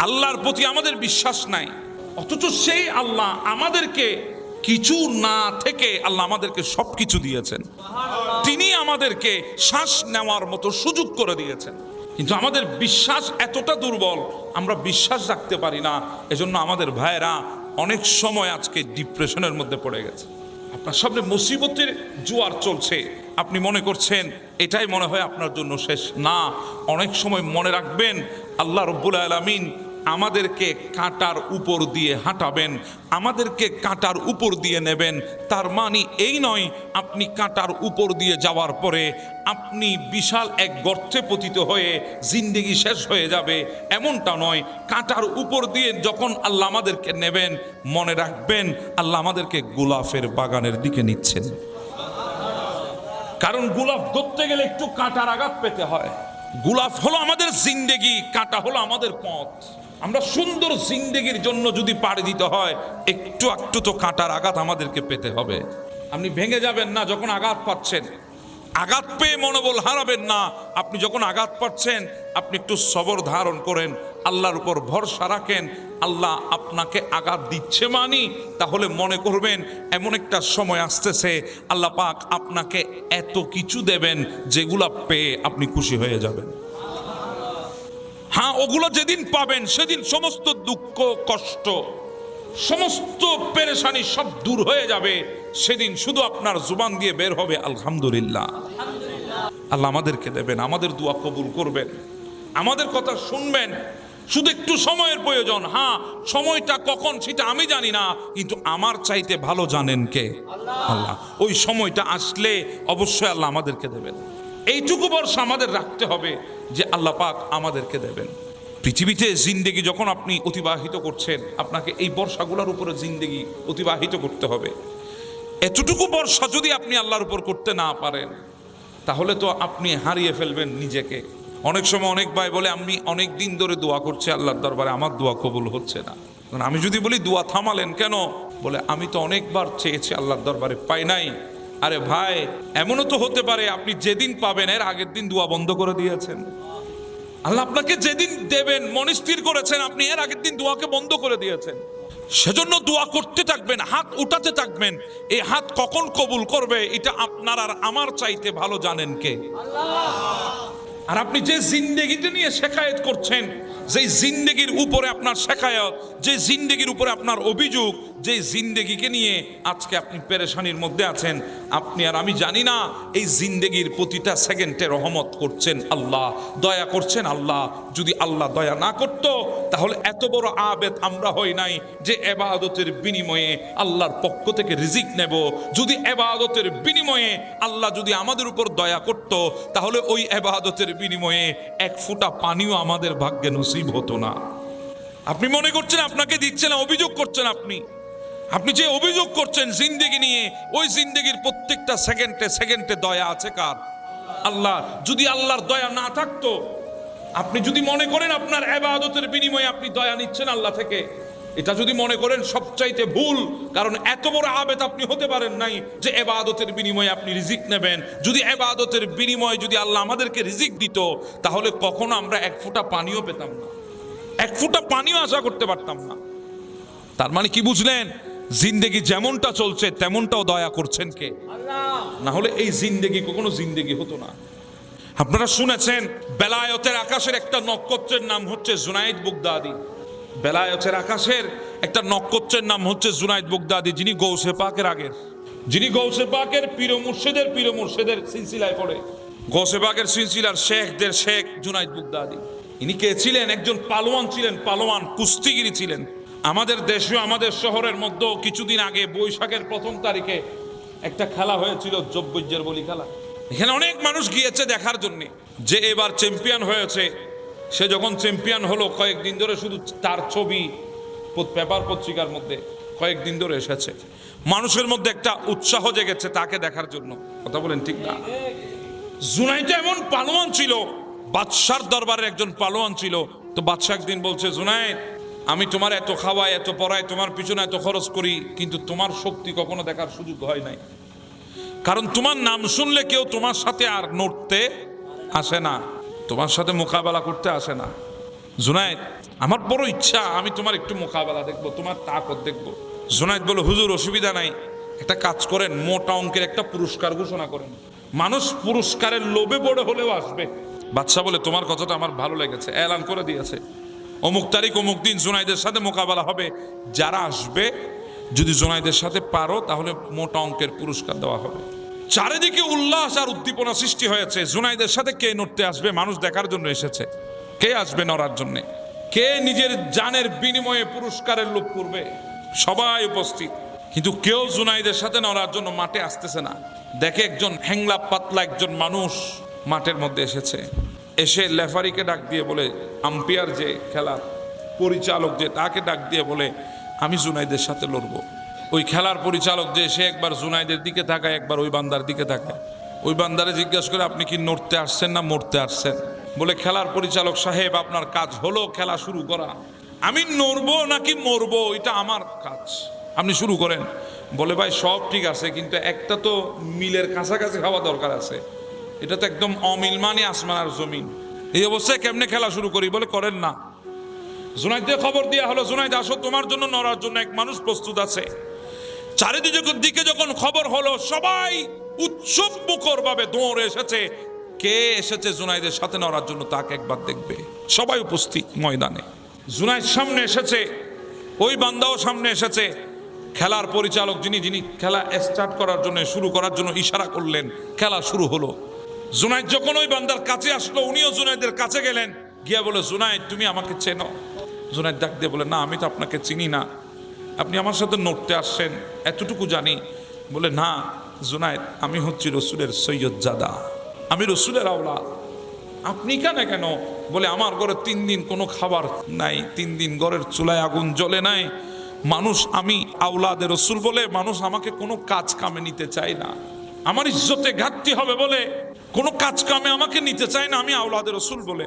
আল্লাহর প্রতি আমাদের বিশ্বাস নাই, অথচ সেই আল্লাহ আমাদেরকে কিছু না থেকে আল্লাহ আমাদেরকে সবকিছু দিয়েছেন। তিনি আমাদেরকে শ্বাস নেওয়ার মতো সুযোগ করে দিয়েছেন, কিন্তু আমাদের বিশ্বাস এতটা দুর্বল, আমরা বিশ্বাস রাখতে পারি না। এজন্য আমাদের ভাইয়েরা অনেক সময় আজকে ডিপ্রেশনের মধ্যে পড়ে গেছে। আপনার সামনে মুসিবতের জোয়ার চলছে, আপনি মনে করছেন এটাই মনে হয় আপনার জন্য শেষ। না, অনেক সময় মনে রাখবেন আল্লাহ রব্বুল আলামিন আমাদেরকে কাঁটার উপর দিয়ে হাঁটাবেন, আমাদেরকে কাঁটার উপর দিয়ে নেবেন। তার মানে এই নয় আপনি কাঁটার উপর দিয়ে যাওয়ার পরে আপনি বিশাল এক গর্তে পতিত হয়ে জিন্দেগি শেষ হয়ে যাবে, এমনটা নয়। কাঁটার উপর দিয়ে যখন আল্লাহ আমাদেরকে নেবেন, মনে রাখবেন আল্লাহ আমাদেরকে গোলাপের বাগানের দিকে নিচ্ছেন। কারণ গোলাপ ধরতে গেলে একটু কাঁটার আঘাত পেতে হয়। গোলাপ হলো আমাদের জিন্দেগি, কাঁটা হলো আমাদের পথ। আমরা সুন্দর জিন্দেগির জন্য যদি পাড়ি দিতে হয়, একটু একটু তো কাঁটার আঘাত আমাদেরকে পেতে হবে। আপনি ভেঙে যাবেন না যখন আঘাত পাচ্ছেন, আঘাত পেয়ে মনোবল হারাবেন না। আপনি যখন আঘাত পাচ্ছেন আপনি একটু সবর ধারণ করেন, আল্লাহর উপর ভরসা রাখেন। আল্লাহ আপনাকে আঘাত দিচ্ছে মানি, তাহলে মনে করবেন এমন একটা সময় আসতেছে আল্লাহ পাক আপনাকে এত কিছু দেবেন যেগুলা পেয়ে আপনি খুশি হয়ে যাবেন। হ্যাঁ, ওগুলো যেদিন পাবেন সেদিন সমস্ত দুঃখ কষ্ট সমস্ত পেরেশানি সব দূর হয়ে যাবে। সেদিন শুধু আপনার জুবান দিয়ে বের হবে আলহামদুলিল্লাহ। আল্লাহ আমাদেরকে দেবেন, আমাদের দোয়া কবুল করবেন, আমাদের কথা শুনবেন। শুধু একটু সময়ের প্রয়োজন। হ্যাঁ, সময়টা কখন সেটা আমি জানি না, কিন্তু আমার চাইতে ভালো জানেন কে? আল্লাহ। ওই সময়টা আসলে অবশ্যই আল্লাহ আমাদেরকে দেবেন। এইটুকু ভরসা আমাদের রাখতে হবে যে আল্লাহ পাক আমাদেরকে দেবেন। পৃথিবীতে জিন্দেগি যখন আপনি অতিবাহিত করছেন, আপনাকে এই বর্ষাগুলোর উপরে জিন্দেগি অতিবাহিত করতে হবে। এতটুকু বর্ষা যদি আপনি আল্লাহর উপর করতে না পারেন, তাহলে তো আপনি হারিয়ে ফেলবেন নিজেকে। অনেক সময় অনেক ভাই বলে আমি অনেক দিন ধরে দোয়া করছি আল্লাহর দরবারে, আমার দোয়া কবুল হচ্ছে না। আমি যদি বলি দোয়া থামালেন কেন? বলে আমি তো অনেকবার চেয়েছি আল্লাহর দরবারে, পাই নাই। আরে ভাই, এমনও তো হতে পারে আপনি যেদিন পাবেন এর আগের দিন দোয়া বন্ধ করে দিয়েছেন। আল্লাহ আপনাকে যেদিন দেবেন মনে স্থির করেছেন, আপনি এর আগের দিন দোয়াকে বন্ধ করে দিয়েছেন। সেজন্য দোয়া করতে থাকবেন, হাত উঠাতে থাকবেন। এই হাত কখন কবুল করবে এটা আপনার আর আমার চাইতে ভালো জানেন কে? আর আপনি যে জিন্দেগিটা নিয়ে শেখায়েত করছেন, যে জিন্দেগির উপরে আপনার শেখায়ত, যে জিন্দেগির উপরে আপনার অভিযোগ, যে জিন্দেগিকে নিয়ে আজকে আপনি পেরেশানির মধ্যে আছেন, আপনি আর আমি জানি না এই জিন্দেগির প্রতিটা সেকেন্ডে রহমত করছেন আল্লাহ, দয়া করছেন আল্লাহ। যদি আল্লাহ দয়া না করত তাহলে এত বড় আবেদ আমরা হই নাই যে ইবাদতের বিনিময়ে আল্লাহর পক্ষ থেকে রিজিক নেব। যদি ইবাদতের বিনিময়ে আল্লাহ যদি আমাদের উপর দয়া করত, তাহলে ওই ইবাদতের বিনিময়ে এক ফোঁটা পানিও আমাদের ভাগ্যে নসিব হতো না। আপনি মনে করছেন আপনাকে দিচ্ছে না, অভিযোগ করছেন। আপনি যে অভিযোগ করছেন জিন্দেগি নিয়ে, ওই জিন্দেগির প্রত্যেকটা সেকেন্ডে সেকেন্ডে দয়া আছে কার? আল্লাহ। যদি আল্লাহর দয়া না থাকতো, আপনি যদি মনে করেন আপনার ইবাদতের বিনিময়ে আপনি দয়া নিচ্ছেন আল্লাহ থেকে, এটা যদি মনে করেন সবচাইতে ভুল। কারণ এত বড় আবেদ আপনি হতে পারেন নাই যে ইবাদতের বিনিময়ে আপনি রিজিক নেবেন। যদি ইবাদতের বিনিময়ে যদি আল্লাহ আমাদেরকে রিজিক দিত, তাহলে কখনো আমরা এক ফোঁটা পানিও পেতাম না, এক ফোঁটা পানিও আশা করতে পারতাম না। তার মানে কি বুঝলেন? জিন্দেগি যেমনটা চলছে তেমনটাও দয়া করছেন কে? না হলে এই জিন্দেগি কখনো জিন্দেগি হতো না। আপনারা শুনেছেন বেলায়েতের আকাশের একটা নক্ষত্রের নাম হচ্ছে জুনাইদ বুগদাদি। বেলায়েতের আকাশের একটা নক্ষত্রের নাম হচ্ছে জুনাইদ বুগদাদি, যিনি গৌসে পাকের আগের, যিনি গৌসে পাকের পীর মুর্শিদের সিলসিলায় পড়ে। গৌসে পাকের সিলসিলার শেখদের শেখ জুনাইদ বুগদাদি। ইনি কে ছিলেন? একজন পালোয়ান ছিলেন, পালোয়ান কুস্তিগিরি ছিলেন। আমাদের দেশে, আমাদের শহরের মধ্যে কিছুদিন আগে বৈশাখের 1 তারিখে একটা খেলা হয়েছিল, জব্বইজ্জের বলি খেলা। এখানে অনেক মানুষ গিয়েছে দেখার জন্য। যে এবার চ্যাম্পিয়ন হয়েছে, সে যখন চ্যাম্পিয়ন হলো, কয়েকদিন ধরে শুধু তার ছবি পেপার পত্রিকার মধ্যে কয়েকদিন ধরে এসেছে। মানুষের মধ্যে একটা উৎসাহ জেগেছে তাকে দেখার জন্য। কথা বলেন ঠিক না? জুনাইদ এমন পালোয়ান ছিল, বাদশার দরবারের একজন পালোয়ান ছিল। তো বাদশা একদিন বলছে, জুনাইদ, আমি তোমার এত খাওয়াই, এত পড়াই, তোমার পিছনে এত খরচ করি, কিন্তু তোমার শক্তি কখনো দেখার সুযোগ হয় নাই। কারণ তোমার নাম শুনলে কেউ তোমার সাথে আর নড়তে আসে না, তোমার সাথে মোকাবেলা করতে আসে না। জুনায়েদ, আমার বড় ইচ্ছা আমি তোমার একটু মোকাবেলা দেখবো, তোমার তাকত দেখবো। জুনায়েদ বলে, হুজুর অসুবিধা নাই, একটা কাজ করেন, মোটা অঙ্কের একটা পুরস্কার ঘোষণা করেন, মানুষ পুরস্কারের লোভে পড়ে হলেও আসবে। বাদশাহ বলে, তোমার কথাটা আমার ভালো লেগেছে। এলান করে দিয়েছে, অমুক তারিখ অমুক দিন জুনায়েদের সাথে মোকাবেলা হবে, যারা আসবে যদি জুনায়েদের সাথে পারো তাহলে মোটা অঙ্কের পুরস্কার দেওয়া হবে। চারিদিকে উল্লাস আর উদ্দীপনা সৃষ্টি হয়েছে। জুনায়েদের সাথে কে নড়তে আসবে, মানুষ দেখার জন্য এসেছে, কে আসবে নড়ার জন্য, কে নিজের জানের বিনিময়ে পুরস্কারের লোভ করবে, সবাই উপস্থিত। কিন্তু কেউ জুনায়েদের সাথে নড়ার জন্য মাঠে আসতেছে না। দেখে একজন হ্যাংলা পাতলা একজন মানুষ মাঠের মধ্যে এসেছে, এসে লেফারিকে ডাক দিয়ে বলে, আম্পায়ার যে খেলার পরিচালক যে, তাকে ডাক দিয়ে বলে, আমি জুনায়েদের সাথে লড়বো। ওই খেলার পরিচালক যে, সে একবার জুনায়েদের দিকে তাকায়, একবার ওই বান্দার দিকে তাকায়। ওই বান্দারে জিজ্ঞাসা করে, আপনি কি নড়তে আসছেন না মরতে আসছেন? বলে, খেলার পরিচালক সাহেব, আপনার কাজ হলো খেলা শুরু করা, আমি নড়বো নাকি মরবো এটা আমার কাজ, আপনি শুরু করেন। বলে, ভাই সব ঠিক আছে, কিন্তু একটা তো মিলের কাছাকাছি হওয়া দরকার আছে, এটা তো একদম অমিল, মানে আসমান আর জমিন, এই অবস্থায় কেমনে খেলা শুরু করি? বলে, করেন না। জুনায়েদকে খবর দেওয়া হলো, জুনায়েদ আসো, তোমার জন্য নড়ার জন্য এক মানুষ প্রস্তুত আছে। চারিদিকের দিকে যখন খবর হলো, সবাই উৎসব মুখর ভাবে দৌড়ে এসেছে। কে এসেছে জুনায়েদের সাথে নড়ার জন্য, তাকে একবার দেখবে। সবাই উপস্থিত ময়দানে। জুনায়েদ সামনে এসেছে, ওই বান্দাও সামনে এসেছে। খেলার পরিচালক যিনি খেলা স্টার্ট করার জন্য, শুরু করার জন্য ইশারা করলেন, খেলা শুরু হলো। জুনায়েদ যখন ওই বান্দার কাছে আসলো, উনিও জুনায়েদের কাছে গেলেন, গিয়া বলে, জুনায়েদ তুমি আমাকে চেনো? জুনায়েদ ডাক দিয়ে বলে, না আমি তো আপনাকে চিনি না, আপনি আমার সাথে নড়তে আসছেন এতটুকু জানি। বলে, না জুনায়েদ, আমি হচ্ছি রসুলের সৈয়দ জাদা, আমি রসুলের আওলাদ, আপনি কেন? বলে, আমার ঘরে 3 দিন কোনো খাবার নাই, 3 দিন ঘরের চুলায় আগুন জ্বলে নাই। মানুষ, আমি আওলাদের রসুল বলে মানুষ আমাকে কোনো কাজ কামে নিতে চায় না, আমার ইজ্জতে ঘাটতি হবে বলে কোনো কাজ কামে আমাকে নিতে চায় না, আমি আওলাদের রসুল বলে,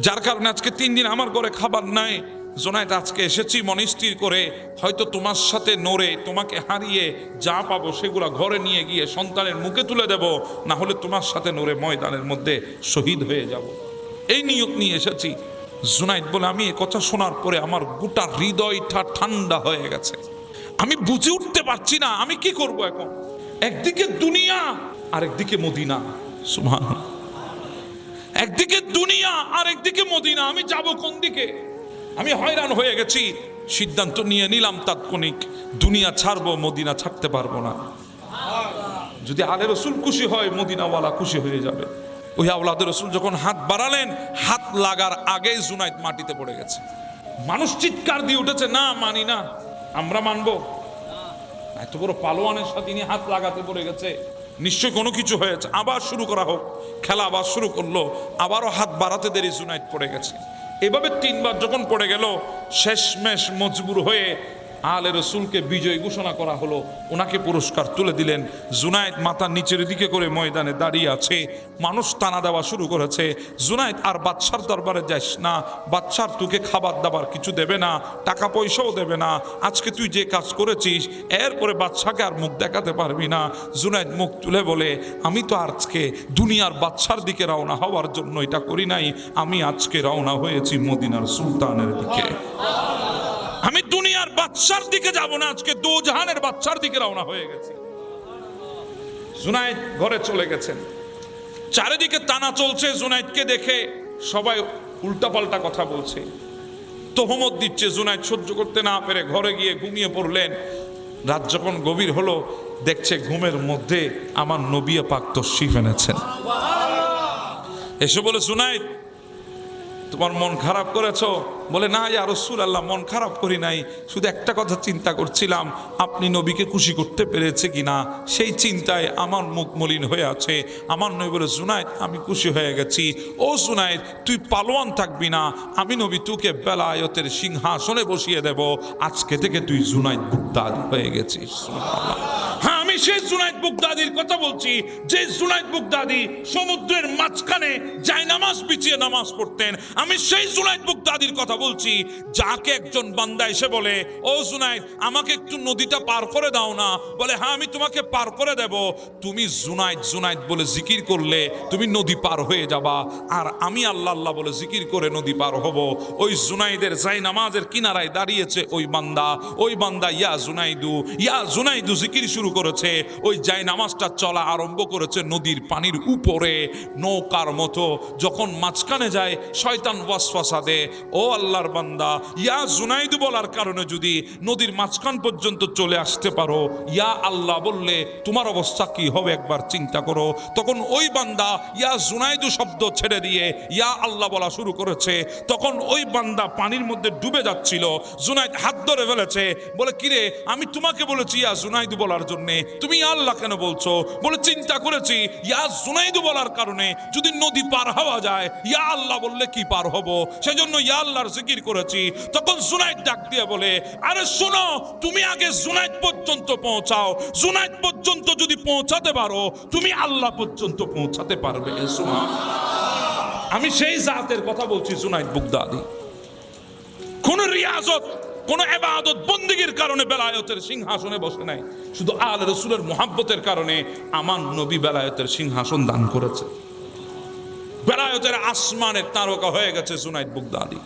যার কারণে আজকে 3 দিন আমার ঘরে খাবার নাই। জুনায়েদ, আজকে এসেছি মন স্থির করে, হয়তো তোমার সাথে নড়ে তোমাকে হারিয়ে যা পাবো সেগুলা ঘরে নিয়ে গিয়ে সন্তানের মুখে তুলে দেব, না হলে তোমার সাথে নড়ে ময়দানের মধ্যে শহীদ হয়ে যাব, এই নিয়ত নিয়ে এসেছি। জুনায়েদ বলে, আমি এ কথা শোনার পরে আমার গোটা হৃদয়টা ঠান্ডা হয়ে গেছে, আমি বুঝে উঠতে পারছি না আমি কি করব এখন। একদিকে দুনিয়া আর একদিকে মদিনা, সুবহানাল্লাহ, একদিকে দুনিয়া আর একদিকে মদিনা, আমি যাব কোন দিকে? আমি হয়রান হয়ে গেছি। সিদ্ধান্ত নিয়ে নিলাম তাৎক্ষণিক, দুনিয়া ছাড়বো, মদিনা ছাড়তে পারবো না। যদি আলে রসুল খুশি হয়, মদিনাওয়ালা খুশি হয়ে যাবে। ওই আওলাদের রসুল যখন হাত বাড়ালেন, হাত লাগার আগেই জুনায়েদ মাটিতে পড়ে গেছে। মানুষ চিৎকার দিয়ে উঠেছে, না মানি না, আমরা মানবো। এত বড় পালোয়ানের সাথে তিনি হাত লাগাতে পড়ে গেছে, নিশ্চয় কোনো কিছু হয়েছে। আবার শুরু করা হোক, খেলা আবার শুরু করলো, আবারও হাত বাড়াতে দেরি, জুনায়েদ পড়ে গেছে। এভাবে 3 বার যখন পড়ে গেল, শেষমেশ মজবুর হয়ে আলে রসুলকে বিজয় ঘোষণা করা হলো, ওনাকে পুরস্কার তুলে দিলেন। জুনায়েদ মাথা নিচের দিকে করে ময়দানে দাঁড়িয়ে আছে, মানুষ টানা দেওয়া শুরু করেছে, জুনায়েদ আর বাদশার দরবারে যাস না, বাদশার তোকে খাবার দাবার কিছু দেবে না, টাকা পয়সাও দেবে না, আজকে তুই যে কাজ করেছিস এরপরে বাদশাকে আর মুখ দেখাতে পারবি না। জুনায়েদ মুখ তুলে বলে, আমি তো আজকে দুনিয়ার বাদশার দিকে রওনা হওয়ার জন্য এটা করি নাই, আমি আজকে রওনা হয়েছি মদিনার সুলতানের দিকে, আমি দুনিয়ার বাদশার দিকে যাব না, আজকে দোজাহানের বাদশার দিকে রওনা হয়ে গেছি। জুনায়েদ ঘরে চলে গেছেন, চারিদিকে টানা চলছে। জুনায়েদকে দেখে সবাই উল্টাপাল্টা কথা বলছে, তোহমত দিচ্ছে। জুনায়েদ সহ্য করতে না পেরে ঘরে গিয়ে ঘুমিয়ে পড়লেন। রাত যখন গভীর হলো, দেখছে ঘুমের মধ্যে আমার নবী পাক তশরিফ এনেছেন। এসে বলে, জুনায়েদ তোমার মন খারাপ করেছো? বলে, না ইয়া রাসূলুল্লাহ, মন খারাপ করি নাই, শুধু একটা কথা চিন্তা করছিলাম, আপনি নবীকে খুশি করতে পেরেছে কিনা, সেই চিন্তায় আমার মুখ মলিন হয়ে আছে। আমার নবী বলে, জুনায়েদ আমি খুশি হয়ে গেছি। ও জুনায়েদ, তুই পালোয়ান থাকবি না, আমি নবী তোকে বেলায়েতের সিংহাসনে বসিয়ে দেব, আজকে থেকে তুই জুনায়েদ বুদ্দার হয়ে গেছিস। সুবহানাল্লাহ। হ্যাঁ, আমি সেই জুনাইদ বাগদাদির কথা বলছি যে জুনাইদ বাগদাদি সমুদ্রের মাঝখানে জায়নামাজ বিছিয়ে নামাজ পড়তেন। আমি সেই জুনাইদ বাগদাদির কথা বলছি যাকে একজন বান্দা এসে বলে, ও জুনাইদ আমাকে একটু নদীটা পার করে দাও না। বলে হ্যাঁ আমি তোমাকে পার করে দেব। তুমি জুনাইদ জুনাইদ বলে জিকির করলে তুমি নদী পার হয়ে যাবা, আর আমি আল্লাহ আল্লাহ বলে জিকির করে নদী পার হব। ওই জুনাইদের জায়নামাজের কিনারায় দাঁড়িয়েছে ওই বান্দা ইয়া জুনাইদু জিকির শুরু করেছে। ওই জায়নামাজটা চলা আরম্ভ করেছে নদীর পানির উপরে নৌকার মতো। যখন মাঝখানে যায় শয়তান ওয়াসওয়াসা দেয়, ও আল্লাহর বান্দা ইয়া জুনাইদু বলার কারণে যদি নদীর মাঝখান পর্যন্ত চলে আসতে পারো, ইয়া আল্লাহ বললে তোমার অবস্থা কি হবে একবার চিন্তা করো। তখন ওই বান্দা ইয়া জুনাইদু শব্দ ছেড়ে দিয়ে ইয়া আল্লাহ বলা শুরু করেছে। তখন ওই বান্দা পানির মধ্যে ডুবে যাচ্ছিল। জুনাইদ হাত ধরে ফেলেছে, বলে কিরে আমি তোমাকে বলেছি ইয়া জুনাইদু বলার জন্যে, তুমি ইয়া আল্লাহ কেন বলছো? বলে চিন্তা করেছি ইয়া জুনাইদু বলার কারণে যদি নদী পার হওয়া যায়, ইয়া আল্লাহ বললে কি পার হব, সেজন্য ইয়া আল্লাহর জিকির করেছি। তখন জুনাইদ ডাক দিয়ে বলে, আরে শোনো তুমি আগে জুনাইদ পর্যন্ত পৌঁছাও, জুনাইদ পর্যন্ত যদি পৌঁছাতে পারো তুমি আল্লাহ পর্যন্ত পৌঁছাতে পারবে। আমি সেই জাতের কথা বলছি জুনাইদ বাগদাদি। কোন রিয়াজত কোন ইবাদত বন্দেগীর কারণে বেলায়েতের সিংহাসনে বসে নাই, শুধু আলে রাসূলের মুহাব্বতের কারণে আমার নবী বেলায়েতের সিংহাসন দান করেছে। বেলায়েতের আসমানের তারকা হয়ে গেছে জুনাইদ বাগদাদি,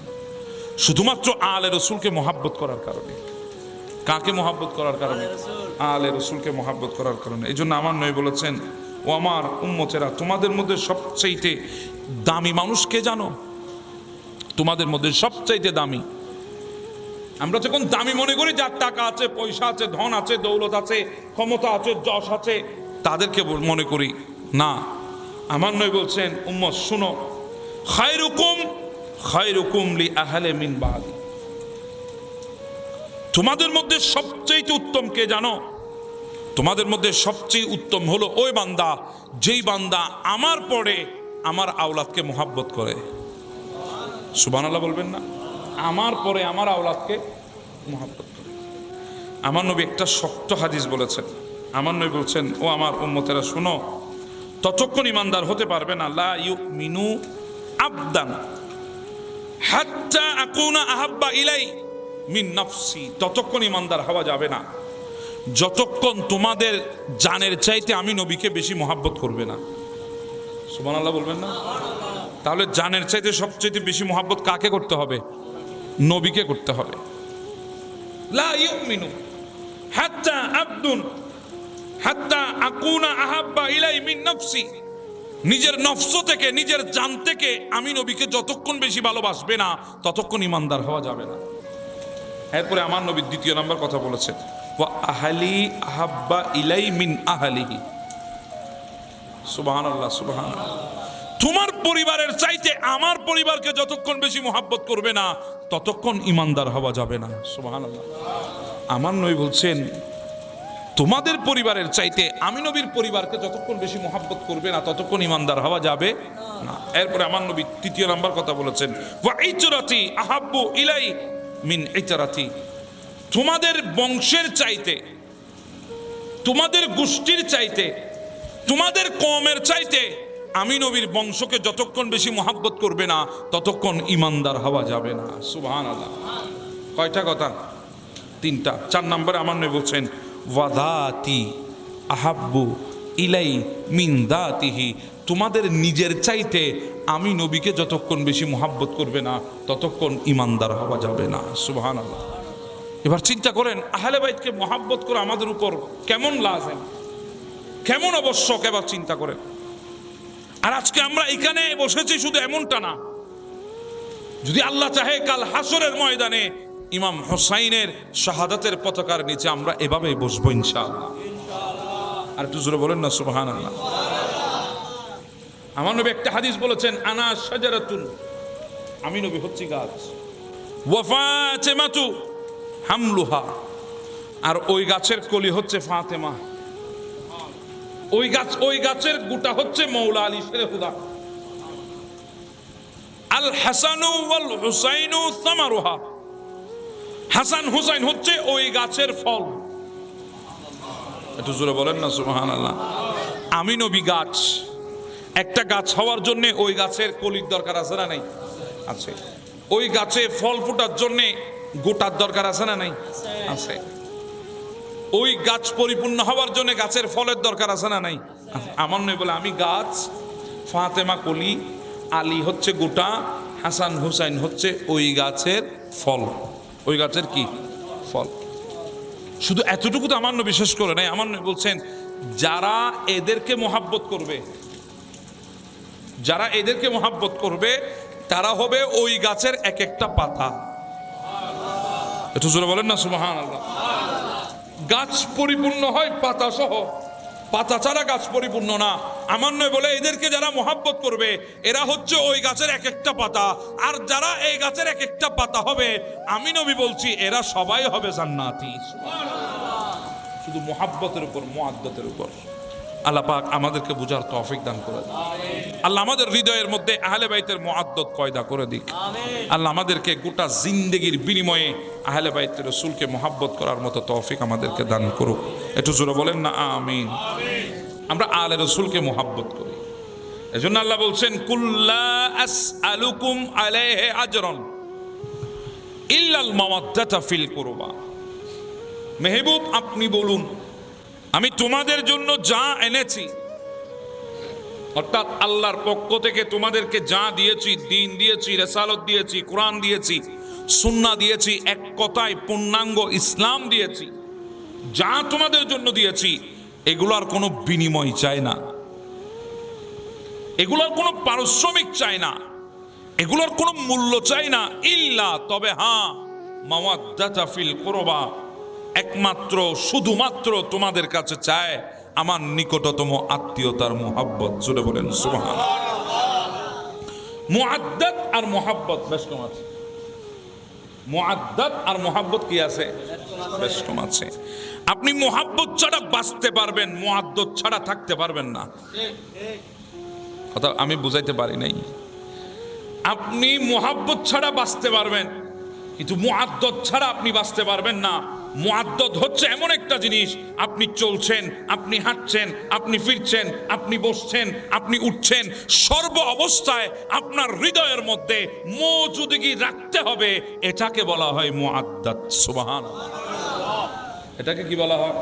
শুধুমাত্র আলে রাসূলকে মুহাব্বত করার কারণে। কাকে মুহাব্বত করার কারণে? আলে রাসূলকে মুহাব্বত করার কারণে। এই জন্য আমার নবী বলেছেন, ও আমার উম্মতেরা, তোমাদের মধ্যে সবচাইতে দামি মানুষ কে জানো? তোমাদের মধ্যে সবচাইতে দামি, আমরা যখন দামি মনে করি যার টাকা আছে, পয়সা আছে, ধন আছে, দৌলত আছে, ক্ষমতা আছে, যশ আছে, তাদেরকে মনে করি না। আমার নবী বলছেন, উম্মত শুনো, খায়রুকুম লি আহলি মিন বাদি, তোমাদের মধ্যে সবচেয়ে উত্তম কে জানো? তোমাদের মধ্যে সবচেয়ে উত্তম হলো ওই বান্দা যেই বান্দা আমার পরে আমার আওলাদকে মুহাব্বত করে। সুবহানাল্লাহ বলবেন না? আমার পরে আমার আওলাদকে মুহাব্বত করে। আমার নবী একটা শক্ত হাদিস বলেছেন। আমার নবী বলছেন, ও আমার উম্মতেরা শুনো, ততক্ষণ ইমানদার হতে পারবে না লা ইউমিনু আবদান হাত্তা আকুনা আহাব্বা ইলাই মিন নাফসি, ততক্ষণ ইমানদার হওয়া যাবে না যতক্ষণ তোমাদের জানের চাইতে আমি নবীকে বেশি মুহাব্বত করবে না। সুবহানাল্লাহ বলবেন না? তাহলে জানের চাইতে সবচেয়ে বেশি মুহাব্বত কাকে করতে হবে? নবীকে করতে হবে। লা ইউমিনু হাত্তা আবদুন হাত্তা আকুনা আহাব্বা ইলাই মিন নাফসি, নিজের নফস থেকে নিজের জান থেকে আমি নবীকে যতক্ষণ বেশি ভালোবাসবে না ততক্ষণ ইমানদার হওয়া যাবে না। এরপরে আমার নবী দ্বিতীয় নাম্বার কথা বলেছেন, ওয়া আহলি আহাব্বা ইলাই মিন আহলিহি। সুবহানাল্লাহ সুবহানাল্লাহ। তোমার পরিবারের চাইতে আমার পরিবারকে যতক্ষণ বেশি মুহাব্বত করবে না ততক্ষণ ইমানদার হওয়া যাবে না। সুবহানাল্লাহ। আমার নবী বলছেন, তোমাদের পরিবারের চাইতে আমি নবীর পরিবারকে যতক্ষণ বেশি মুহাব্বত করবে না ততক্ষণ ইমানদার হওয়া যাবে না। এরপরে আমার নবী তৃতীয় নাম্বার কথা বলেছেন, ওয়া ইজরাতি আহাব্বু ইলাই মিন ইজরাতি, তোমাদের বংশের চাইতে, তোমাদের গোষ্ঠীর চাইতে, তোমাদের কওমের চাইতে আমি নবীর বংশকে যতক্ষণ বেশি মুহাব্বত করবে না ততক্ষণ ইমানদার হওয়া যাবে না। সুবহানাল্লাহ। কয়টা কথা? তিনটা। চার নম্বরে আমার নবী বলছেন, ওয়াদাতি আহাব্বু ইলাই মিন দাতিহি, তোমাদের নিজের চাইতে আমি নবীকে যতক্ষণ বেশি মুহাব্বত করবে না ততক্ষণ ইমানদার হওয়া যাবে না। সুবহানাল্লাহ। এবার চিন্তা করেন, আহলে বাইতকে মুহাব্বত করা আমাদের উপর কেমন লাজিম, কেমন আবশ্যক, এবার চিন্তা করেন। আর আজকে আমরা এখানে বসেছি শুধু এমনটা না, যদি আল্লাহ চাহে কাল হাসরের ময়দানে ইমাম হুসাইনের শাহাদাতের পতাকার নিচে আমরা এভাবেই বসবো ইনশাআল্লাহ। আর একটু জোরে বলেন না সুবহানাল্লাহ। আমার নবী একটা হাদিস বলেছেন, আনা শাজারাতুন, আমি নবী হচ্ছি গাছ, ওয়া ফাতিমাতু হামলুহা, আর ওই গাছের কলি হচ্ছে ফাতেমা, ওই গাছের গোটা হচ্ছে মৌলা আলী শেরে খুদা। আল হাসানু ওয়াল হুসাইনু সামারুহা, হাসান হুসাইন হচ্ছে ওই গাছের ফল। একটু জোরে বলেন না সুবহানাল্লাহ। আমি নবী গাছ, একটা গাছ হওয়ার জন্য ওই গাছের কলির দরকার আছে না নাই? আছে। ওই গাছে ফল ফোটার জন্য গোটার দরকার আছে না নাই? আছে। ওই গাছ পরিপূর্ণ হওয়ার জন্য গাছের ফলের দরকার আছে না নাই? আমার নবী বলে আমি গাছ, ফাতেমা কলি, আলী হচ্ছে গোটা, হাসান হুসাইন হচ্ছে ওই গাছের ফল। ওই গাছের কি ফল? শুধু এতটুকু তো আমার নবী বিশেষ করে নাই। আমার নবী বলছেন যারা এদেরকে মোহাব্বত করবে, যারা এদেরকে মোহাব্বত করবে তারা হবে ওই গাছের এক একটা পাতা। একটু জোরে বলেন না সুবহানাল্লাহ। গাছ পরিপূর্ণ হয় পাতা সহ, পাতা ছাড়া গাছ পরিপূর্ণ না। আমার নয় বলে এদেরকে যারা মোহাব্বত করবে এরা হচ্ছে ওই গাছের এক একটা পাতা, আর যারা এই গাছের এক একটা পাতা হবে আমি নবী বলছি এরা সবাই হবে জান্নাতি। শুধু মোহাব্বতের উপর, মুআদ্দাতের উপর। আল্লাহ পাক আমাদেরকে বুঝার তৌফিক দান করে দিন। আল্লাহ আমাদের হৃদয়ের মধ্যে আহলে বাইতের মুআদ্দাত পয়দা করে দিক। আল্লাহ আমাদেরকে গোটা জিন্দেগির বিনিময়ে আহলে বাইতের রাসূলকে মুহাব্বত করার মতো তৌফিক আমাদেরকে দান করুক। একটু জোরে বলেন না আমিন। আমরা আহলে রাসূলকে মুহাব্বত করি, এজন্য আল্লাহ বলছেন কুল্লা আসআলুকুম আলাইহি আজরান ইল্লাল মাওয়াদ্দাতা ফিল কুরবা। মেহবুব আপনি বলুন আমি তোমাদের জন্য যা এনেছি, অর্থাৎ আল্লাহর পক্ষ থেকে তোমাদেরকে যা দিয়েছি, দ্বীন দিয়েছি, রিসালাত দিয়েছি, কোরআন দিয়েছি, সুন্নাহ দিয়েছি, এক কথায় পূর্ণাঙ্গ ইসলাম দিয়েছি, যা তোমাদের জন্য দিয়েছি এগুলোর কোনো বিনিময় চাই না, এগুলোর কোনো পারিশ্রমিক চাই না, এগুলোর কোনো মূল্য চাই না। ইল্লা তবে হ্যাঁ মাওয়াদ্দাতা ফিল কুরবা, একমাত্র শুধুমাত্র তোমাদের কাছে চায় আমার নিকটতম আত্মীয়তার মুহাব্বত। জোরে বলেন সুবহানাল্লাহ। মুআদ্দাত আর মুহাব্বত বেশ কম আছে। মুআদ্দাত আর মুহাব্বত কি আছে? বেশ কম আছে। আপনি মুহাব্বত ছাড়া বাঁচতে পারবেন, মুআদ্দাত ছাড়া থাকতে পারবেন না। কথা আমি বুঝাইতে পারি নাই। আপনি মুহাব্বত ছাড়া বাঁচতে পারবেন, কিন্তু মুআদ্দাত ছাড়া আপনি বাঁচতে পারবেন না। মুআদ্দাত হচ্ছে এমন একটা জিনিস, আপনি চলছেন, আপনি হাঁটছেন, আপনি ফিরছেন, আপনি বসছেন, আপনি উঠছেন, সর্ব অবস্থায় আপনার হৃদয়ের মধ্যে মওজুদগি রাখতে হবে, এটাকে বলা হয় মুআদ্দাত। সুবহানাল্লাহ। এটাকে কি বলা হয়?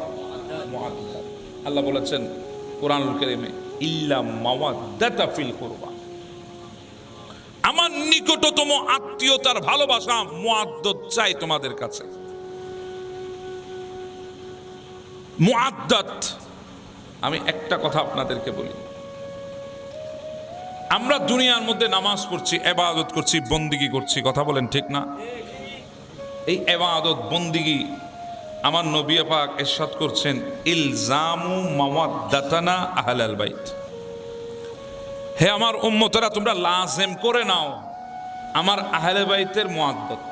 মুআদ্দাত। আল্লাহ বলেছেন কোরআনুল কারীমে ইল্লা মাওয়াদ্দাতা ফিল কুরবা, আমার নিকটতম আত্মীয়তার ভালোবাসা মুআদ্দাত চাই তোমাদের কাছে। মুআদ্দাত। আমি একটা কথা আপনাদেরকে বলি, আমরা দুনিয়ার মধ্যে নামাজ পড়ছি, ইবাদত করছি, বন্দিগি করছি, কথা বলেন ঠিক না? এই ইবাদত বন্দিগি আমার নবী পাক ইরশাদ করছেন ইলজামু মাওয়াদ্দাতানা আহলাল বাইত। হে আমার উম্মতেরা তোমরা লাজিম করে নাও আমার আহলে বাইতের মুআদ্দাত।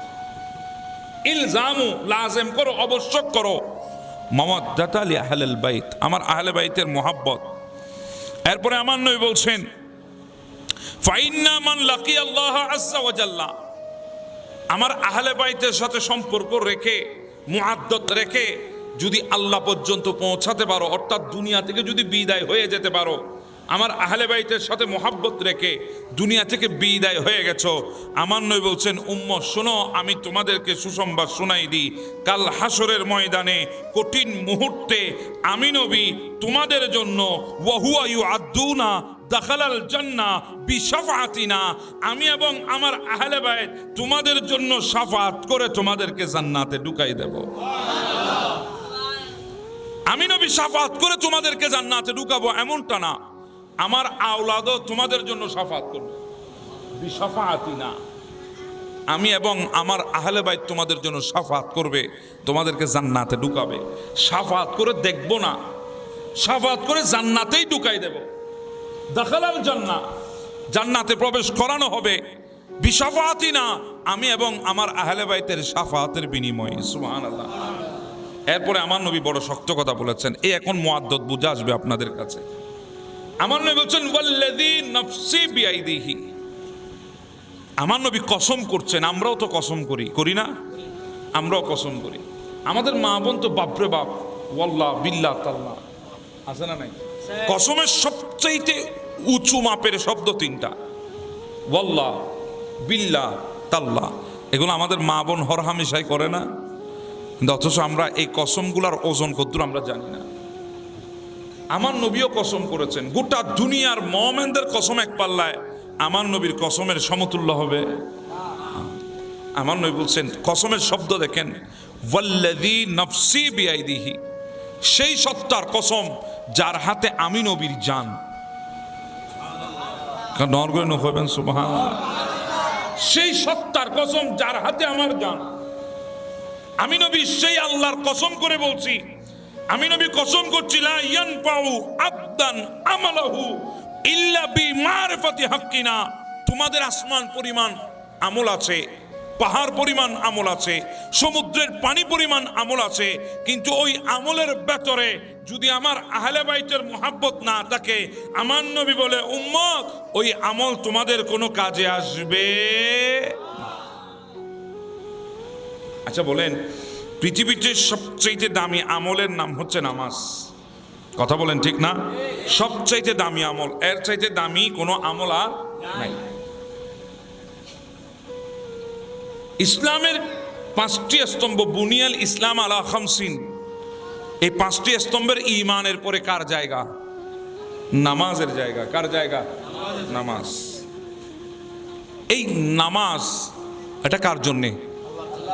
ইলজামু লাজিম করো, আবশ্যক করো মাওয়াদ্দাতা লি আহলিল বাইত, আমার আহলে বাইতের মুহাব্বত। এরপরে আমার নবী বলছেন ফাইন্না মান লাকিয়া আল্লাহ আযজা ওয়া জাল্লা, আমার আহলে বাইতের সাথে সম্পর্ক রেখে, মুআদ্দাত রেখে যদি আল্লাহ পর্যন্ত পৌঁছাতে পারো, অর্থাৎ দুনিয়া থেকে যদি বিদায় হয়ে যেতে পারো, আমার আহলে বাইতের সাথে মুহাব্বত রেখে দুনিয়া থেকে বিদায় হয়ে গেছো, আমার নবী বলছেন উম্মত শোনো, আমি তোমাদেরকে সুসংবাদ শোনাই দিই, কাল হাসরের ময়দানে কঠিন মুহূর্তে আমি নবী তোমাদের জন্য ওয়া হুয়া ইউআদ্দুনা দাখালাল জান্নাহ বিশাফাতিনা, আমি এবং আমার আহলে বাইত তোমাদের জন্য শাফাত করে তোমাদেরকে জান্নাতে ঢুকাই দেব। আমি নবী শাফাত করে তোমাদেরকে জান্নাতে ঢুকাবো এমনটা না, আমার আওলাদও তোমাদের জন্য শাফাত করবে বিশাফাতিনা, আমি এবং আমার আহলে বাইত তোমাদের জন্য শাফাত করবে, তোমাদেরকে জান্নাতে ঢুকাবে। শাফাত করে দেখবো না, শাফাত করে জান্নাতেই ঢুকাই দেব। দাখালাল জান্নাহ, জান্নাতে প্রবেশ করানো হবে বিশাফাতিনা, আমি এবং আমার আহলে বাইতের শাফাতের বিনিময়ে। সুবহানাল্লাহ। এরপরে আমার নবী বড় শক্ত কথা বলেছেন, এই এখন মুআদ্দাত বুঝে আসবে আপনাদের কাছে। আমার নবী বলছেন ওয়াল্লাযী নাফসি বিআইদিহি, আমার নবী কসম করছেন, আমরাও তো কসম করি, করি না? আমরাও কসম করি। আমাদের মা বোন তো বাপরে বাপ ওয়াল্লাহ বিল্লাহ তাল্লাহ, আছে না নাই? কসমের সবচাইতে উঁচু মাপের শব্দ তিনটা, ওয়াল্লাহ বিল্লাহ তাল্লাহ। এগুলো আমাদের মা বোন হরহামেশাই করে না, কিন্তু অথচ আমরা এই কসমগুলার ওজন কতদূর আমরা জানি না। আমার নবীও কসম করেছেন, গোটা দুনিয়ার মুমিনদের কসম এক পাল্লায় আমার নবীর কসমের সমতুল্য হবে। আমার নবী বলছেন, কসমের শব্দ দেখেন, ওয়াল্লাযী নাফসি বিয়াইদিহি, সেই সত্তার কসম যার হাতে আমি নবীর জান। সুবহানাল্লাহ। সেই সত্তার কসম যার হাতে আমার জান। আমি নবী সেই আল্লাহর কসম করে বলছি, আমি নবী কসম করছি, লা ইয়ানফাউ আবদান আমালাহু ইল্লা বিমারিফাতি হাক্কিনা। তোমাদের আসমান পরিমাণ আমল আছে, পাহাড় পরিমাণ আমল আছে, সমুদ্রের পানি পরিমাণ আমল আছে, কিন্তু ওই আমলের ভেতরে যদি আমার আহলে বাইতের মুহাব্বত না থাকে, আমার নবী বলে, উম্মত ওই আমল তোমাদের কোনো কাজে আসবে। আচ্ছা বলেন, পৃথিবীতে সবচেয়ে দামি আমলের নাম হচ্ছে নামাজ। কথা বলেন ঠিক না? সবচাইতে দামি আমল, এর চাইতে দামি কোনো আমল আর নাই। ইসলামের 5টি স্তম্ভ, বুনিয়াল ইসলাম আলা খামসিন, এই 5টি স্তম্ভের ঈমানের পরে কার জায়গা? নামাজের জায়গা। কার জায়গা? নামাজ। এই নামাজ এটা কার জন্যে?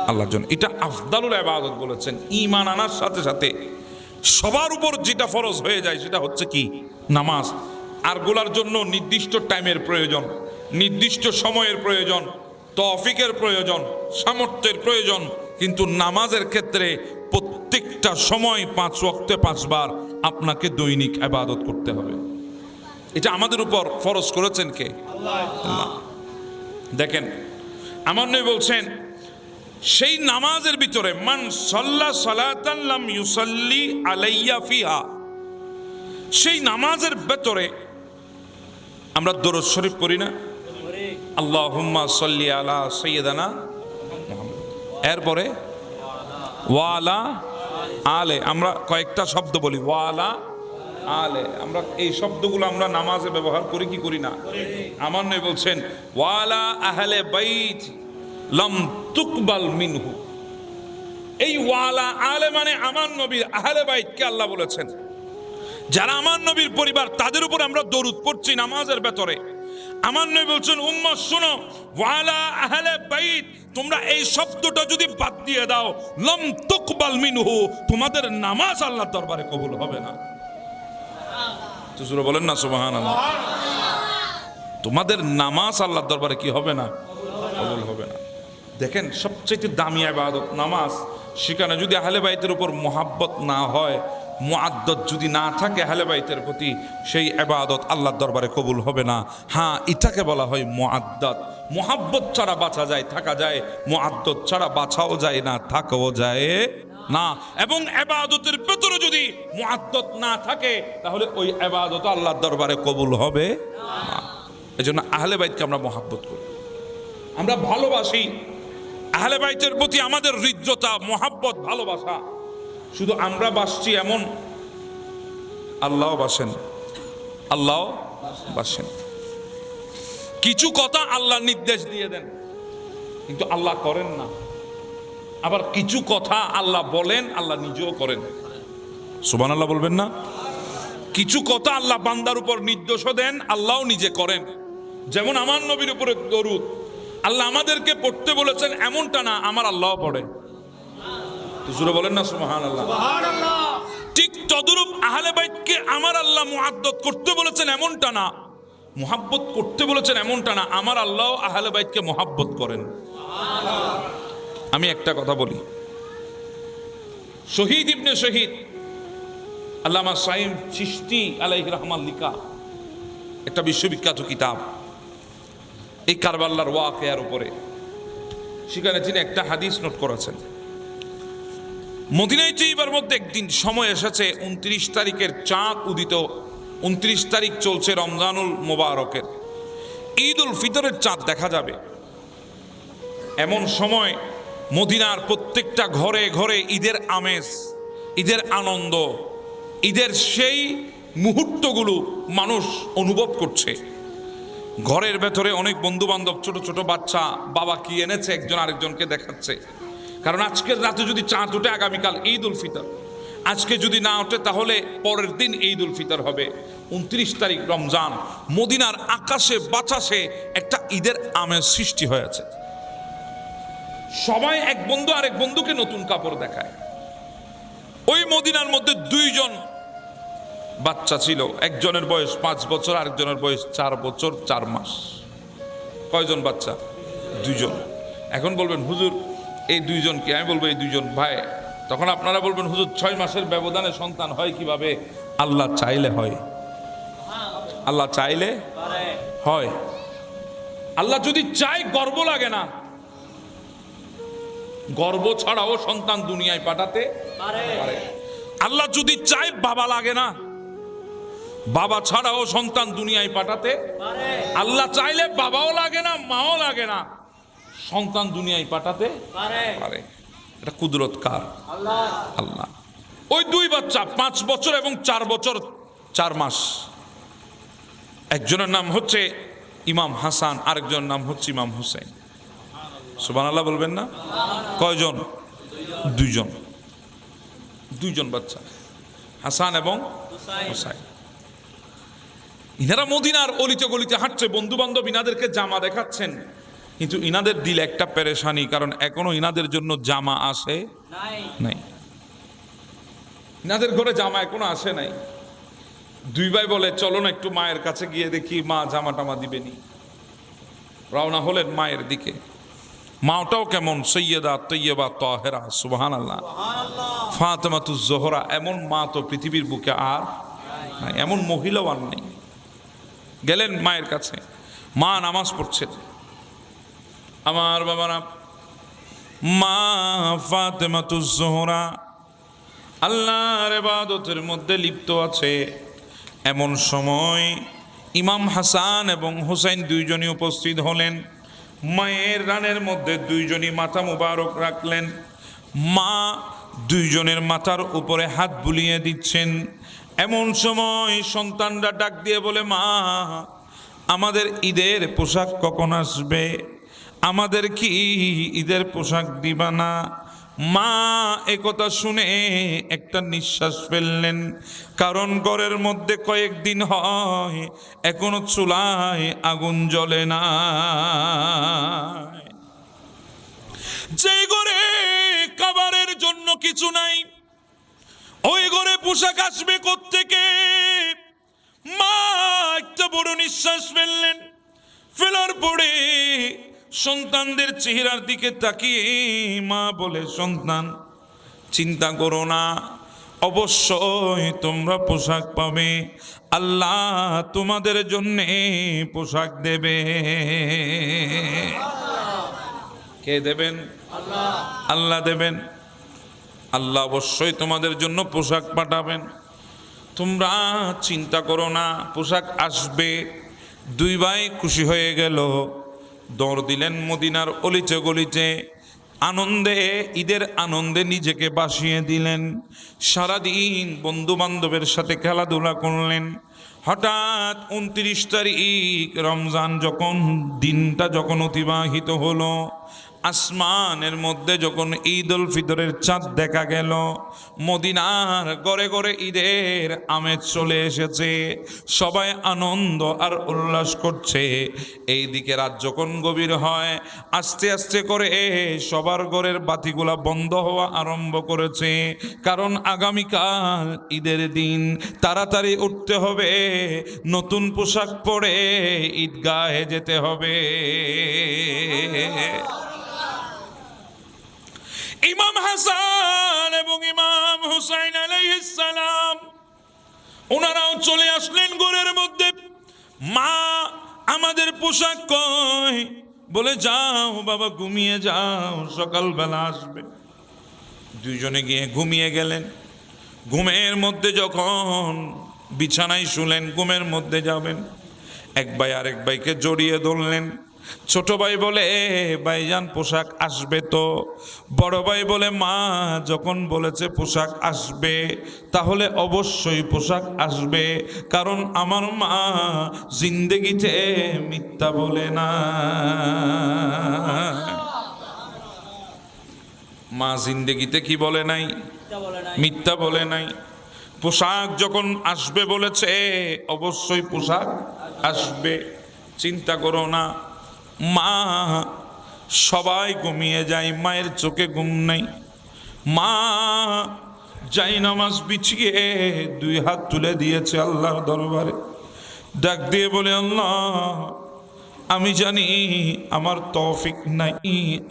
আল্লাহর জন্য। এটা আফদালুল ইবাদত বলেছেন। ঈমান আনার সাথে সাথে সবার উপর যেটা ফরজ হয়ে যায় সেটা হচ্ছে কি? নামাজ। আর গোলার জন্য নির্দিষ্ট টাইমের প্রয়োজন, নির্দিষ্ট সময়ের প্রয়োজন, তৌফিকের প্রয়োজন, সামর্থ্যের প্রয়োজন, কিন্তু নামাজের ক্ষেত্রে প্রত্যেকটা সময় 5 ওয়াক্তে 5 বার আপনাকে দৈনিক ইবাদত করতে হবে। এটা আমাদের উপর ফরজ করেছেন কে? আল্লাহ। দেখেন আমার নবী বলছেন, সেই নামাজের ভিতরে মান সাল্লা সালাতান লাম ইউসাল্লি আলাইয়া ফিহা, সেই নামাজের ভিতরে আমরা দরুদ শরীফ পড়ি না? আল্লাহুম্মা সাল্লি আলা সাইয়্যিদানা মুহাম্মদ, এরপরে ওয়ালা আলে, আমরা কয়েকটা শব্দ বলি, ওয়ালা আলে। আমরা এই শব্দগুলো আমরা নামাজে ব্যবহার করি কি করি না? আমার নবী বলছেন, ওয়ালা আহলে বাইত লাম তুকবাল মিনহু। এই ওয়ালা আলে মানে আমার নবীর আহলে বাইতকে আল্লাহ বলেছেন, যারা আমার নবীর পরিবার, তাদের উপর আমরা দরুদ পড়ছি নামাজের ভেতরে। আমার নবী বলছেন, উম্মত শুনো, ওয়ালা আহলে বাইত, তোমরা এই শব্দটা যদি বাদ দিয়ে দাও, লাম তুকবাল মিনহু, তোমাদের নামাজ আল্লাহর দরবারে কবুল হবে না। তো জোরে বলেন না সুবহানাল্লাহ। তোমাদের নামাজ আল্লাহর দরবারে কি হবে না? কবুল হবে না। দেখেন সবচেয়ে দামি ইবাদত নামাজ, সেখানে যদি আহলে বাইতের উপর মুহাব্বত না হয়, মুআদ্দাত যদি না থাকে আহলে বাইতের প্রতি, সেই ইবাদত আল্লাহর দরবারে কবুল হবে না। হ্যাঁ, এটাকে বলা হয় মুআদ্দাত। মুহাব্বত ছাড়া বাঁচা যায়, থাকা যায়, মুআদ্দাত ছাড়া বাঁচাও যায় না, থাকাও যায় না। এবং ইবাদতের ভেতরে যদি মুআদ্দাত না থাকে, তাহলে ওই ইবাদত আল্লাহর দরবারে কবুল হবে না। এজন্য আহলে বাইতকে আমরা মুহাব্বত করি, আমরা ভালোবাসি। আহলে বাইতের প্রতি আমাদের হৃদ্যতা, মুহাব্বত, ভালোবাসা। শুধু আমরা বাসছি এমন, আল্লাহ বাসেন, আল্লাহ বাসেন। কিছু কথা আল্লাহ নির্দেশ দিয়ে দেন, কিন্তু আল্লাহ করেন না। আবার কিছু কথা আল্লাহ বলেন, আল্লাহ নিজেও করেন। সুবহানাল্লাহ বলবেন না? কিছু কথা আল্লাহ বান্দার উপর নির্দেশও দেন, আল্লাহও নিজে করেন। যেমন আমার নবীর উপরে দরুদ আল্লাহ আমাদেরকে পড়তে বলেছেন, এমনটা না আমার আল্লাহ পড়ে। জোরে বলেন না সুবহানাল্লাহ। ঠিক তদরূপ আহলে বাইতকে আমার আল্লাহ মুআদ্দাত করতে বলেছেন, এমনটা না, মুহাব্বত করতে বলেছেন, এমনটা না, আমার আল্লাহ আহলে বাইতকে মুহাব্বত করেন। আমি একটা কথা বলি, শহীদ ইবনে শহীদ আল্লামা সাইম চিশতি আলাইহির রহমান লিখা একটা বিশ্ববিখ্যাত কিতাব এই কারবালার ওয়াকিয়ার উপরে, সেখানে তিনি একটা হাদিস নোট করেছেন। মদিনায় যাইবার মধ্যে একদিন সময় এসেছে, 29 তারিখের চাঁদ উদিত, 29 তারিখ চলছে রমজানুল মোবারকের, ঈদ উল ফিতরের চাঁদ দেখা যাবে। এমন সময় মদিনার প্রত্যেকটা ঘরে ঘরে ঈদের আমেজ, ঈদের আনন্দ, ঈদের সেই মুহূর্তগুলো মানুষ অনুভব করছে। ঘরের ভেতরে অনেক বন্ধু বান্ধব, ছোট ছোট বাচ্চা, বাবা কি এনেছে একজন আরেকজনকে দেখাচ্ছে। কারণ আজকের রাতে যদি চাঁদ ওঠে আগামীকাল ঈদ উল ফিতর, আজকে যদি না ওঠে তাহলে পরের দিন ঈদ উল ফিতর হবে, 29 তারিখ রমজান। মদিনার আকাশে বাতাসে একটা ঈদের আমেজ সৃষ্টি হয়েছে। সবাই এক বন্ধু আরেক বন্ধুকে নতুন কাপড় দেখায়। ওই মদিনার মধ্যে 2 জন বাচ্চা ছিল, একজনের বয়স 5 বছর, আরেকজনের বয়স 4 বছর 4 মাস। কয়জন বাচ্চা? 2 জন। এখন বলবেন হুজুর এই 2 জন কি? আমি বলবো এই 2 জন ভাই। তখন আপনারা বলবেন হুজুর 6 মাসের ব্যবধানে সন্তান হয় কিভাবে? আল্লাহ চাইলে হয়, আল্লাহ চাইলে হয়। আল্লাহ যদি চায় গর্ব লাগে না, গর্ব ছাড়াও সন্তান দুনিয়ায় পাঠাতে পারে। আল্লাহ যদি চায় বাবা লাগে না, বাবা ছাড়াও সন্তান দুনিয়ায় পাঠাতে পারে। আল্লাহ চাইলে বাবাও লাগে না, মাও লাগে না, সন্তান দুনিয়ায় পাঠাতে পারে। এটা কুদরত কার? আল্লাহ। ওই 2 বাচ্চা 5 বছর এবং 4 বছর 4 মাস। একজনের নাম হচ্ছে ইমাম হাসান, আরেকজনের নাম হচ্ছে ইমাম হুসাইন। সুবহানাল্লাহ বলবেন না? কয়জন? 2 জন। 2 জন বাচ্চা, হাসান এবং হুসাইন। ইনারা মদিনার অলিতে গলিতে হাঁটছে, বন্ধু বান্ধব ইনাদেরকে জামা দেখাচ্ছেন, কিন্তু ইনাদের দিলে একটা পেরেশানি, কারণ এখনো ইনাদের জন্য জামা আসে নাই। ইনাদের ঘরে জামা এখনো আসে নাই। 2 ভাই বলে চলো না একটু মায়ের কাছে গিয়ে দেখি মা জামা টামা দিবেনি। রওনা হলেন মায়ের দিকে। মাটাও কেমন? সৈয়দা তৈয়বা তাহেরা, সুবহানাল্লাহ, ফাতেমাতুজ জোহরা। এমন মা তো পৃথিবীর বুকে আর নাই, এমন মহিলাও আর নেই। গেলেন মায়ের কাছে, মা নামাজ পড়ছেন। আমার বাবারা, মা ফাতেমাতুজ জোহরা আল্লাহর ইবাদতের মধ্যে লিপ্ত আছে। এমন সময় ইমাম হাসান এবং হুসাইন 2 জনই উপস্থিত হলেন। মায়ের রানের মধ্যে 2 জনই মাথা মুবারক রাখলেন। মা 2 জনের মাথার উপরে হাত বুলিয়ে দিচ্ছেন। এমন সময় সন্তানরা ডাক দিয়ে বলে, মা আমাদের ঈদের পোশাক কখন আসবে? আমাদের কি ঈদের পোশাক দিবা না? মা একথা শুনে একটা নিঃশ্বাস ফেললেন, কারণ ঘরের মধ্যে কয়েকদিন হয় এখনো চুলায় আগুন জ্বলে না। যে ঘরে খাবারের জন্য কিছু নাই, ওই ঘরে পোশাক আসবে কোত্থেকে? মা একটা বড় নিঃশ্বাস ফেললেন। ফেলার পরে সন্তানদের চেহারার দিকে তাকিয়ে মা বলে, সন্তান চিন্তা করো না, অবশ্যই তোমরা পোশাক পাবে। আল্লাহ তোমাদের জন্য পোশাক দেবে। কে দেবেন? আল্লাহ দেবেন। আল্লাহ অবশ্যই তোমাদের জন্য পোশাক পাঠাবেন, তোমরা চিন্তা করো না, পোশাক আসবে। 2 ভাই খুশি হয়ে গেল, দৌড় দিলেন মদিনার অলিতে গলিতে। আনন্দে, ঈদের আনন্দে নিজেকে বাসিয়ে দিলেন। সারাদিন বন্ধু বান্ধবের সাথে খেলাধুলা করলেন। হঠাৎ 29 তারিখ রমজান যখন দিনটা যখন অতিবাহিত হলো, আসমানের মধ্যে যখন ঈদ উল ফিতরের চাঁদ দেখা গেল, মদিনার ঘরে ঘরে ঈদের আমেজ চলে এসেছে। সবাই আনন্দ আর উল্লাস করছে। এইদিকে রাত যখন গভীর হয়, আস্তে আস্তে করে সবার ঘরের বাতিগুলা বন্ধ হওয়া আরম্ভ করেছে। কারণ আগামীকাল ঈদের দিন, তাড়াতাড়ি উঠতে হবে, নতুন পোশাক পরে ঈদগাহে যেতে হবে। ইমাম হাসান এবং ইমাম হুসাইন আলাইহিস সালাম ওনারাও চলে আসলেন ঘরের মধ্যে। মা আমাদের পোশাক কই? বলে যাও বাবা, ঘুমিয়ে যাও, সকালবেলা আসবে। 2 জনে গিয়ে ঘুমিয়ে গেলেন। ঘুমের মধ্যে যখন বিছানায় শুলেন, ঘুমের মধ্যে যাবেন, এক ভাই আরেক ভাইকে জড়িয়ে ধরলেন। ছোট ভাই বলে ভাইজান পোশাক আসবে তো। বড় ভাই বলে মা যখন বলেছে পোশাক আসবে তাহলে অবশ্যই পোশাক আসবে, কারণ আমার মা জিন্দেগিতে মিথ্যা বলে না। মা জিন্দেগিতে কি বলে নাই? মিথ্যা বলে নাই। পোশাক যখন আসবে বলেছে অবশ্যই পোশাক আসবে, চিন্তা করো না। মা সবাই ঘুমিয়ে যায়, মায়ের চোখে ঘুম নাই। মা যাই নামাজ বিছিয়ে 2 হাত তুলে দিয়েছে আল্লাহর দরবারে, ডাক দিয়ে বলে আল্লাহ আমি জানি আমার তৌফিক নাই,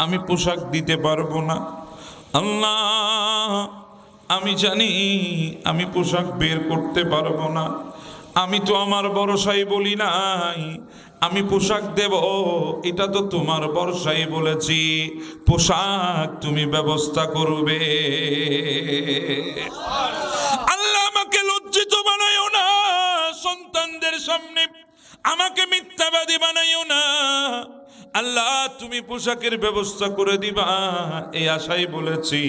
আমি পোশাক দিতে পারবো না। আল্লাহ আমি জানি আমি পোশাক বের করতে পারবো না, আমি তো আমার ভরসায় বলি নাই আমি পোশাক দেব, এটা তো তোমার ভরসায় বলেছি, পোশাক তুমি ব্যবস্থা করবে। আল্লাহ আমাকে লজ্জিত বানাইও না সন্তানদের সামনে, আমাকে মিথ্যাবাদী বানাইও না। আল্লাহ তুমি পোশাকের ব্যবস্থা করে দিবা এই আশাই বলেছি।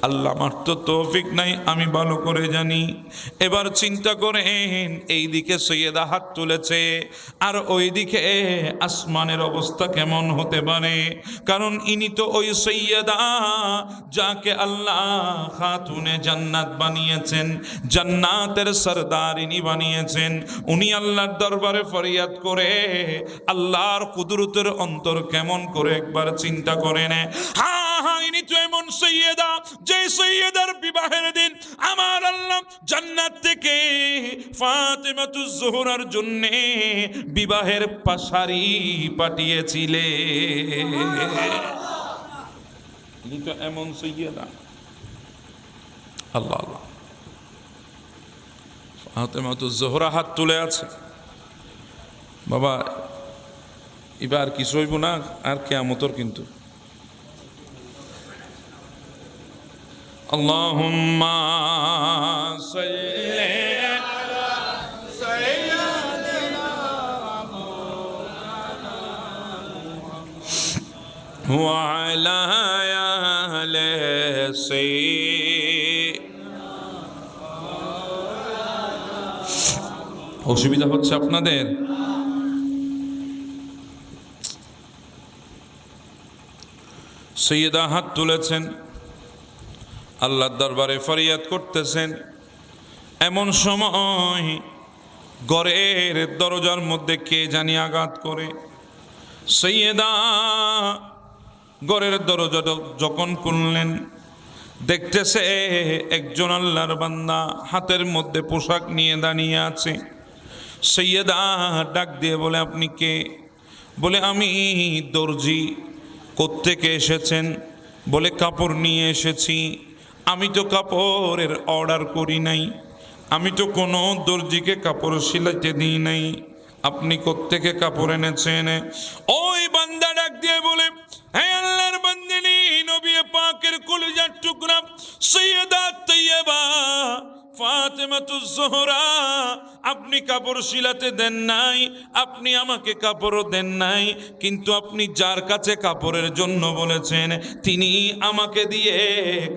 আল্লাহ আমার তো তৌফিক নাই, আমি ভালো করে জানি। এবার চিন্তা করেন, এই দিকে সৈয়দা হাত তুলেছে আর ওই দিকে আসমানের অবস্থা কেমন হতে পারে, কারণ ইনি তো ওই সৈয়দা যাকে আল্লাহ খাতুনে জান্নাত বানিয়েছেন, জান্নাতের সরদার ইনি বানিয়েছেন। উনি আল্লাহর দরবারে ফরিয়াদ করে আল্লাহর কুদরতের অন্তর কেমন করে একবার চিন্তা করেন। ইনি তো এমন সৈয়দা যে সৈয়দার বিবাহের দিন আমার আল্লাহ জান্নাত থেকে ফাতেমাতুজ জোহরার জন্য বিবাহের পাশারি পাঠিয়েছিলেন। ইনি তো এমন সৈয়দা। আল্লাহ আল্লাহ, ফাতেমাতুজ জোহরা হাত তুলে আছে। বাবা এবার কিছু হইব না, আর কিয়ামতর কিন্তু। আল্লাহুম্মা সাল্লি আলা সাইয়্যিদিনা মুহাম্মাদ ওয়া আলা আলি সাইয়্যিদিনা। অসুবিধা হচ্ছে আপনাদের? সৈয়দা হাত তুলেছেন, আল্লাহর দরবারে ফরিয়াদ করতেছেন। এমন সময় ঘরের দরজার মধ্যে কে জানি আঘাত করে। সৈয়দা ঘরের দরজা যখন খুললেন দেখতেছে একজন আল্লাহর বান্দা হাতের মধ্যে পোশাক নিয়ে দাঁড়িয়ে আছে। সৈয়দা ডাক দিয়ে বলে আপনি কে? বলে আমি দর্জি। কোত্থেকে এসেছেন? বলে কাপড় নিয়ে এসেছি। আমি তো কাপড়ের অর্ডার করি নাই, আমি তো কোনো দর্জিকে কাপড় সিলাইতে দিই নাই, আপনি কোত্থেকে কাপড় এনেছেন? ওই বান্দা ডাক দিয়ে বলে হে আল্লাহর বান্দিনী, নবী পাকের কলিজার টুকরা সৈয়দা তৈয়বা ফাতেমাতুজ জোহরা, আপনি কাপড় সিলাতে দেন নাই, আপনি আমাকে কাপড়ও দেন নাই, কিন্তু আপনি যার কাছে কাপড়ের জন্য বলেছেন তিনি আমাকে দিয়ে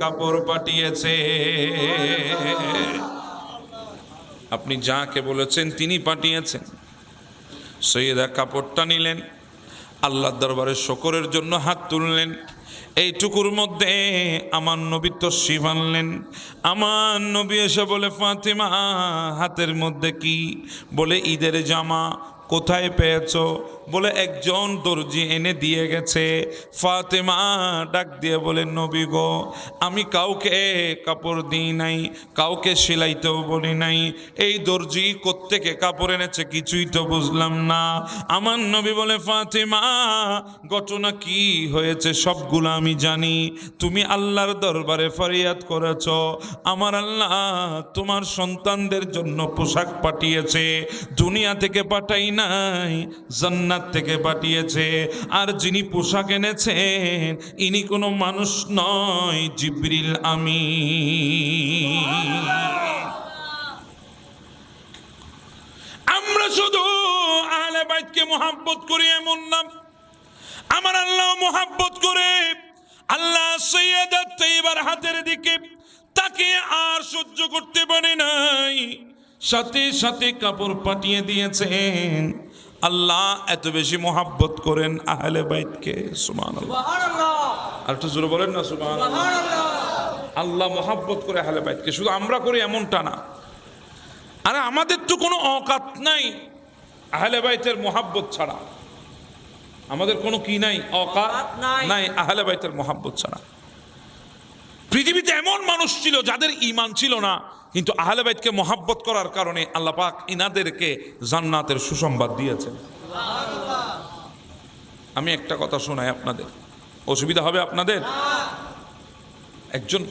কাপড় পাঠিয়েছে। আপনি যাকে বলেছেন তিনি পাঠিয়েছেন। সৈয়দা কাপড়টা নিলেন, আল্লাহর দরবারে শুকরের জন্য হাত তুললেন। এইটুকুর মধ্যে আমার নবী তশরিফ আনলেন। আমার নবী এসে বলে ফাতেমা হাতের মধ্যে কি? বলে ঈদের জামা। কোথায় পেয়েছো? বলে একজন দর্জি এনে দিয়ে গেছে। ফাতেমা ডাক দিয়ে বলে নবী গো, আমি কাউকে কাপড় দিই নাই, কাউকে সেলাইতেও বলি নাই, এই দর্জি কোত্থেকে কাপড় এনেছে কিছুই তো বুঝলাম না। আমার নবী বলে ফাতেমা ঘটনা কি হয়েছে সবগুলো আমি জানি, তুমি আল্লাহর দরবারে ফরিয়াদ করেছ, আমার আল্লাহ তোমার সন্তানদের জন্য পোশাক পাঠিয়েছে, দুনিয়া থেকে পাঠাই নাই জান্নাত থেকে পাঠিয়েছে। আর যিনি পোশাক এনেছেন ইনি কোনো মানুষ নয়, জিবরিল আমিন। আমরা শুধু আহলে বাইতকে মুহাব্বত করি এমন না, আমার আল্লাহ মোহাব্বত করে আল্লাহ সৈয়দা তৈবার হাতের দিকে তাকে আর সহ্য করতে পারে নাই, সাথে সাথে কাপড় পাঠিয়ে দিয়েছেন। আল্লাহ এত বেশি মোহাব্বত করেন আহলে বাইতকে। সুবহানাল্লাহ, আর একটু জোরে বলেন না সুবহানাল্লাহ। আল্লাহ মোহাব্বত করে আহলে বাইতকে, শুধু আমরা করি এমনটা না। আরে আমাদের তো কোনো অকাত নাই আহলে বাইতের মোহাব্বত ছাড়া, আমাদের কোনো কি নাই, অকাত নাই আহলে বাইতের মোহাব্বত ছাড়া। পৃথিবীতে এমন মানুষ ছিল যাদের ঈমান ছিল না, কিন্তু আহলে বাইতকে মোহাব্বত করার কারণে আল্লাহ পাক ইনাদেরকে জান্নাতের সুসংবাদ দিয়েছেন। আমি একটা কথা শোনাই আপনাদের, অসুবিধা হবে আপনাদের? একজন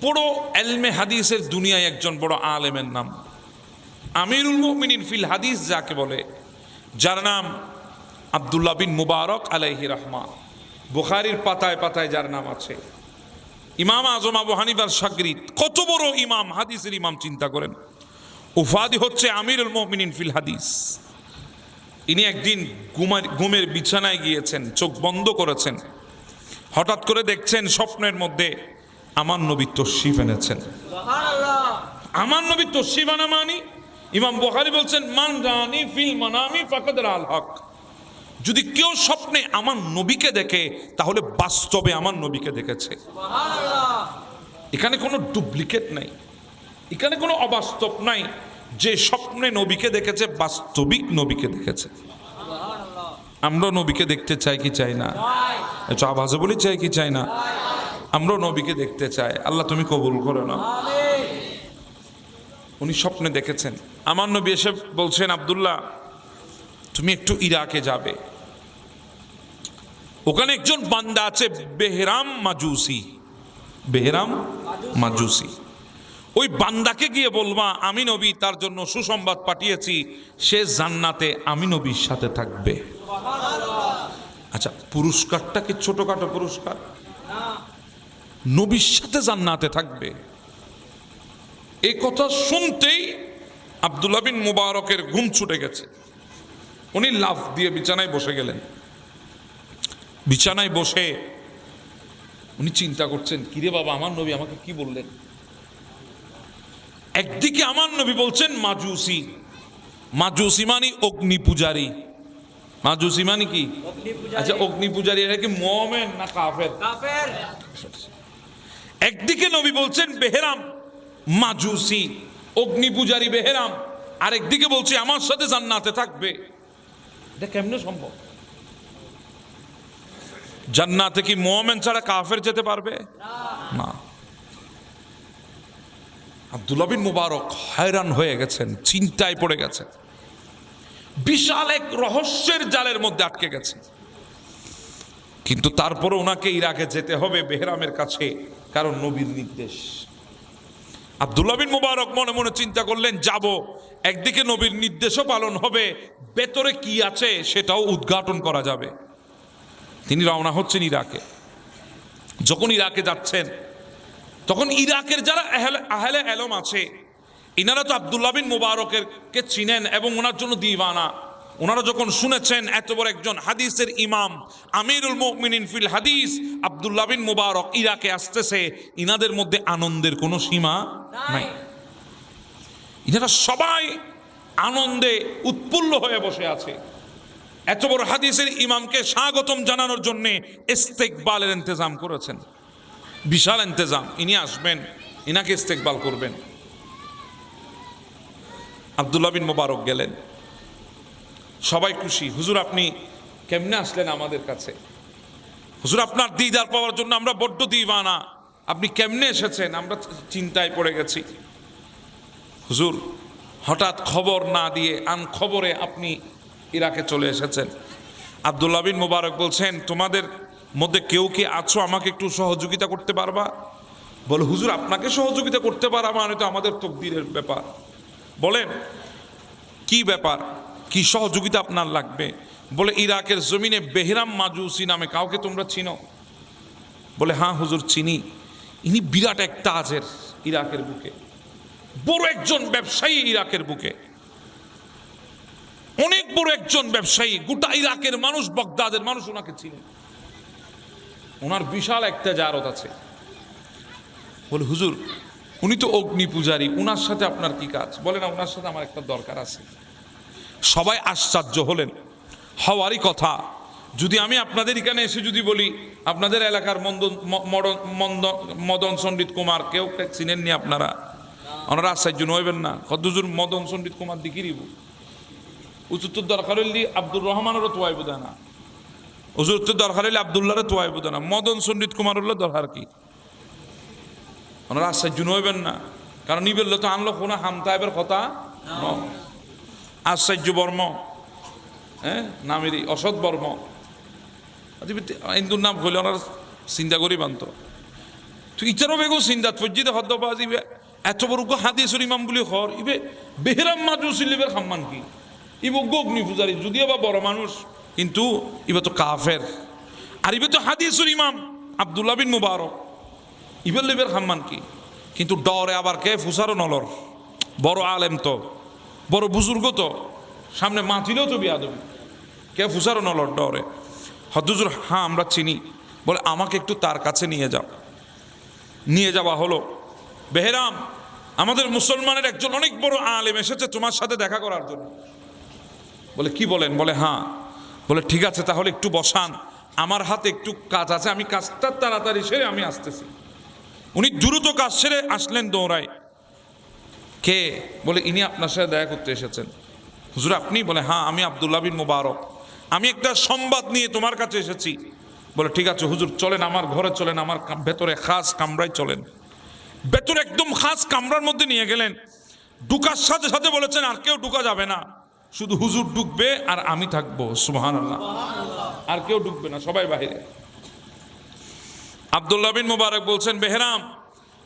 বড় ইলমে হাদিসের দুনিয়ায় একজন বড় আলেমের নাম আমিরুল মুমিনিন ফিল হাদিস যাকে বলে, যার নাম আব্দুল্লাহ বিন মুবারক আলাইহি রাহমা। বুখারীর পাতায় পাতায় যার নাম আছে। ইমাম আজম আবু হানিফার শাগরিদ, কত বড় ইমাম, হাদিসের ইমাম, চিন্তা করেন। উপাধি হচ্ছে আমিরুল মুমিনিন ফিল হাদিস। ইনি একদিন ঘুমের বিছানায় গিয়েছেন, চোখ বন্ধ করেছেন, হঠাৎ করে দেখছেন স্বপ্নের মধ্যে আমার নবী তশরিফ এনেছেন। আমার নবী তশরিফ আনা মানি, ইমাম বুখারী বলছেন মান রানি ফিল মানামি ফাকাদ রাল হক। যদি কেউ স্বপ্নে আমার নবীকে দেখে তাহলে বাস্তবে আমার নবীকে দেখেছে। এখানে কোনো ডুপ্লিকেট নাই, এখানে কোনো অবাস্তব নাই। যে স্বপ্নে নবীকে দেখেছে বাস্তবিক নবীকে দেখেছে। আমরা নবীকে দেখতে চাই কি চাই না? একটু আওয়াজে বলি, চাই কি চাই না? আমরা নবীকে দেখতে চাই। আল্লাহ তুমি কবুল করো না। উনি স্বপ্নে দেখেছেন আমার নবী এসে বলছেন, আব্দুল্লাহ তুমি একটু ইরাকে যাবে, ওখানে একজন বান্দা আছে বেহরাম মাজুসি। বেহরাম মাজুসি, ওই বান্দাকে গিয়ে বলবা আমি নবী তার জন্য সুসংবাদ পাঠিয়েছি, সে জান্নাতে আমি নবীর সাথে থাকবে। আচ্ছা, পুরস্কারটা কি ছোটখাটো পুরস্কার? নবীর সাথে জান্নাতে থাকবে। এই কথা শুনতেই আব্দুল্লাহ বিন মুবারকের ঘুম ছুটে গেছে। উনি লাফ দিয়ে বিছানায় বসে গেলেন। বিছানায় বসে উনি চিন্তা করছেন, কিরে বাবা আমার নবী আমাকে কি বললেন? একদিকে আমার নবী বলছেন মাজুসি। মাজুসি মানে অগ্নি পূজারী। মাজুসি মানে কি? আচ্ছা, অগ্নি পূজারী এটা কি মুমিন না কাফের? কাফের। একদিকে নবী বলছেন বেহরাম মাজুসি, অগ্নি পূজারী বেহরাম, আর একদিকে বলছে আমার সাথে জান্নাতে থাকবে। এটা কেমনে সম্ভব? জান্নাতে কি মুমিন ছাড়া কাফের যেতে পারবে? না। আব্দুল্লাহ বিন মুবারক হয়রান হয়ে গেছেন, চিন্তায় পড়ে গেছেন, বিশাল এক রহস্যের জালের মধ্যে আটকে গেছে। কিন্তু তারপরে ওনাকে ইরাকে যেতে হবে বেহরামের কাছে, কারণ নবীর নির্দেশ। আব্দুল্লাহ বিন মুবারক মনে মনে চিন্তা করলেন, যাব, একদিকে নবীর নির্দেশও পালন হবে, ভেতরে কি আছে সেটাও উদ্ঘাটন করা যাবে। তিনি রওনা হচ্ছেন ইরাকে। যখন ইরাকে যাচ্ছেন তখন ইরাকের যারা আহলে ইলম আছে, ইনারা তো আব্দুল্লাহ বিন মুবারকের কে চিনেন এবং ওনার জন্য দিওয়ানা। ওনারা যখন শুনেছেন এত বড় একজন হাদিসের ইমাম আমিরুল মুমিনিন ফিল হাদিস আব্দুল্লাহ বিন মুবারক ইরাকে আসতেছে, ইনাদের মধ্যে আনন্দের কোনো সীমা নাই। ইনারা সবাই আনন্দে উৎফুল্ল হয়ে বসে আছে। এত বড় হাদিসের ইমামকে স্বাগতম জানানোর জন্য ইস্তেকবালের ইন্তজাম করেছেন, বিশাল ইন্তজাম। ইনি আসবেন, ইনাকে ইস্তেকবাল করবেন। আব্দুল্লাহ বিন মুবারক গেলেন, সবাই খুশি। হুজুর আপনি কেমনে আসলেন আমাদের কাছে? হুজুর আপনার দিদার পাওয়ার জন্য আমরা বড্ড দিওয়ানা, আপনি কেমনে এসেছেন? আমরা চিন্তায় পড়ে গেছি। হুজুর হঠাৎ খবর না দিয়ে আন খবরে আপনি ইরাকে চলে এসেছেন। আব্দুল্লাহ বিন মুবারক বলছেন, তোমাদের মধ্যে কেউ কি আছো আমাকে একটু সহযোগিতা করতে পারবা? বলে, হুজুর আপনাকে সহযোগিতা করতে পারা মানে তো আমাদের তকদিরের ব্যাপার। বলেন কি ব্যাপার, কি সহযোগিতা আপনার লাগবে? বলে, ইরাকের জমিনে বেহরাম মাজুসি নামে কাউকে তোমরা চিনো? বলে, হ্যাঁ হুজুর চিনি। ইনি বিরাট এক তাজের ইরাকের বুকে, বড় একজন ব্যবসায়ী ইরাকের বুকে। অনেক বড় একজন ব্যবসায়ী, গোটা ইরাকের মানুষ, বাগদাদের মানুষ ওনাকে চিনে। ওনার বিশাল একটা জারত আছে। বলে হুজুর উনি তো অগ্নি পূজারী, ওনার সাথে আপনার কি কাজ? বলে না, ওনার সাথে আমার একটা দরকার আছে। সবাই আশ্চর্য হলেন। হওয়ারই কথা, যদি আমি আপনাদের এখানে এসে যদি বলি আপনাদের এলাকার মদন সন্ডিত কুমার কেউ চিনেননি আপনারা, ওনারা আশ্চর্য হইবেন না। কতজুর মদন সন্ডিত কুমার দিকিরিব উচুত্তর দরকার হইলি আব্দুর রহমানেরও তোয়াইব না, হুজুরত্বের দরকার হইলে আব্দুল্লাহরে তোয়াইব না, মদন সন্ডিত কুমার হলো দরকার কি? ওনারা আশ্চর্য হইবেন না, কারণ ই বললো তো আনলো কোনো হামতাইবের কথা। আশ্চর্য বর্ম, হ্যাঁ নামেরই অসৎ বর্ম, হিন্দুর নাম হইলে ওনারা চিন্তা করি বানত। তুই ইচারও বেগো চিন্তাত ফজ্জিদে হদ্দবাজিবে এত বড় হাদিসুর ইমাম বলি হর ইবে বেহেরাম মাজুসিলিবের খাম্মান কি ইব অগ্নি পূজারি, যদিও বা বড় মানুষ, কিন্তু ইবে তো কাফের। আর ইবে তো হাদিসুর ইমাম আব্দুল্লাহ বিন মুবারক, ইবের লিবের খাম্মান কি? কিন্তু ডরে আবার কে ফুসারও নলর, বড় আলেম তো, বড় বুজুর্গ তো, সামনে মাতিলেও তো বিয়াদবি, কে ফুসারও নলর ডরে। হদ্দুজুর হ্যাঁ আমরা চিনি। বলে আমাকে একটু তার কাছে নিয়ে যাও। নিয়ে যাওয়া হলো। বেহেরাম আমাদের মুসলমানের একজন অনেক বড় আলেম এসেছে তোমার সাথে দেখা করার জন্য। বলে কি বলেন? বলে হ্যাঁ। বলে ঠিক আছে তাহলে একটু বসান, আমার হাতে একটু কাজ আছে, আমি কাজটা তাড়াতাড়ি সেরে আমি আসতেছি। উনি দ্রুত কাজ সেরে আসলেন দৌড়ায়। কে? বলে ইনি আপনার সাথে দেখা করতে এসেছেন। হুজুর আপনি? বলে হ্যাঁ আমি আব্দুল্লাহ বিন মুবারক, আমি একটা সংবাদ নিয়ে তোমার কাছে এসেছি। বলে ঠিক আছে হুজুর চলেন আমার ঘরে চলেন, আমার ভেতরে খাস কামরায় চলেন। ভেতরে একদম খাস কামরার মধ্যে নিয়ে গেলেন। ঢুকার সাথে সাথে বলেছেন আর কেউ ঢুকা যাবে না, শুধু হুজুর ঢুকবে আর আমি থাকবো। সুবহানাল্লাহ। আর কেউ ঢুকবে না, সবাই বাইরে। আব্দুল্লাহ বিন মুবারক বলছেন বেহরাম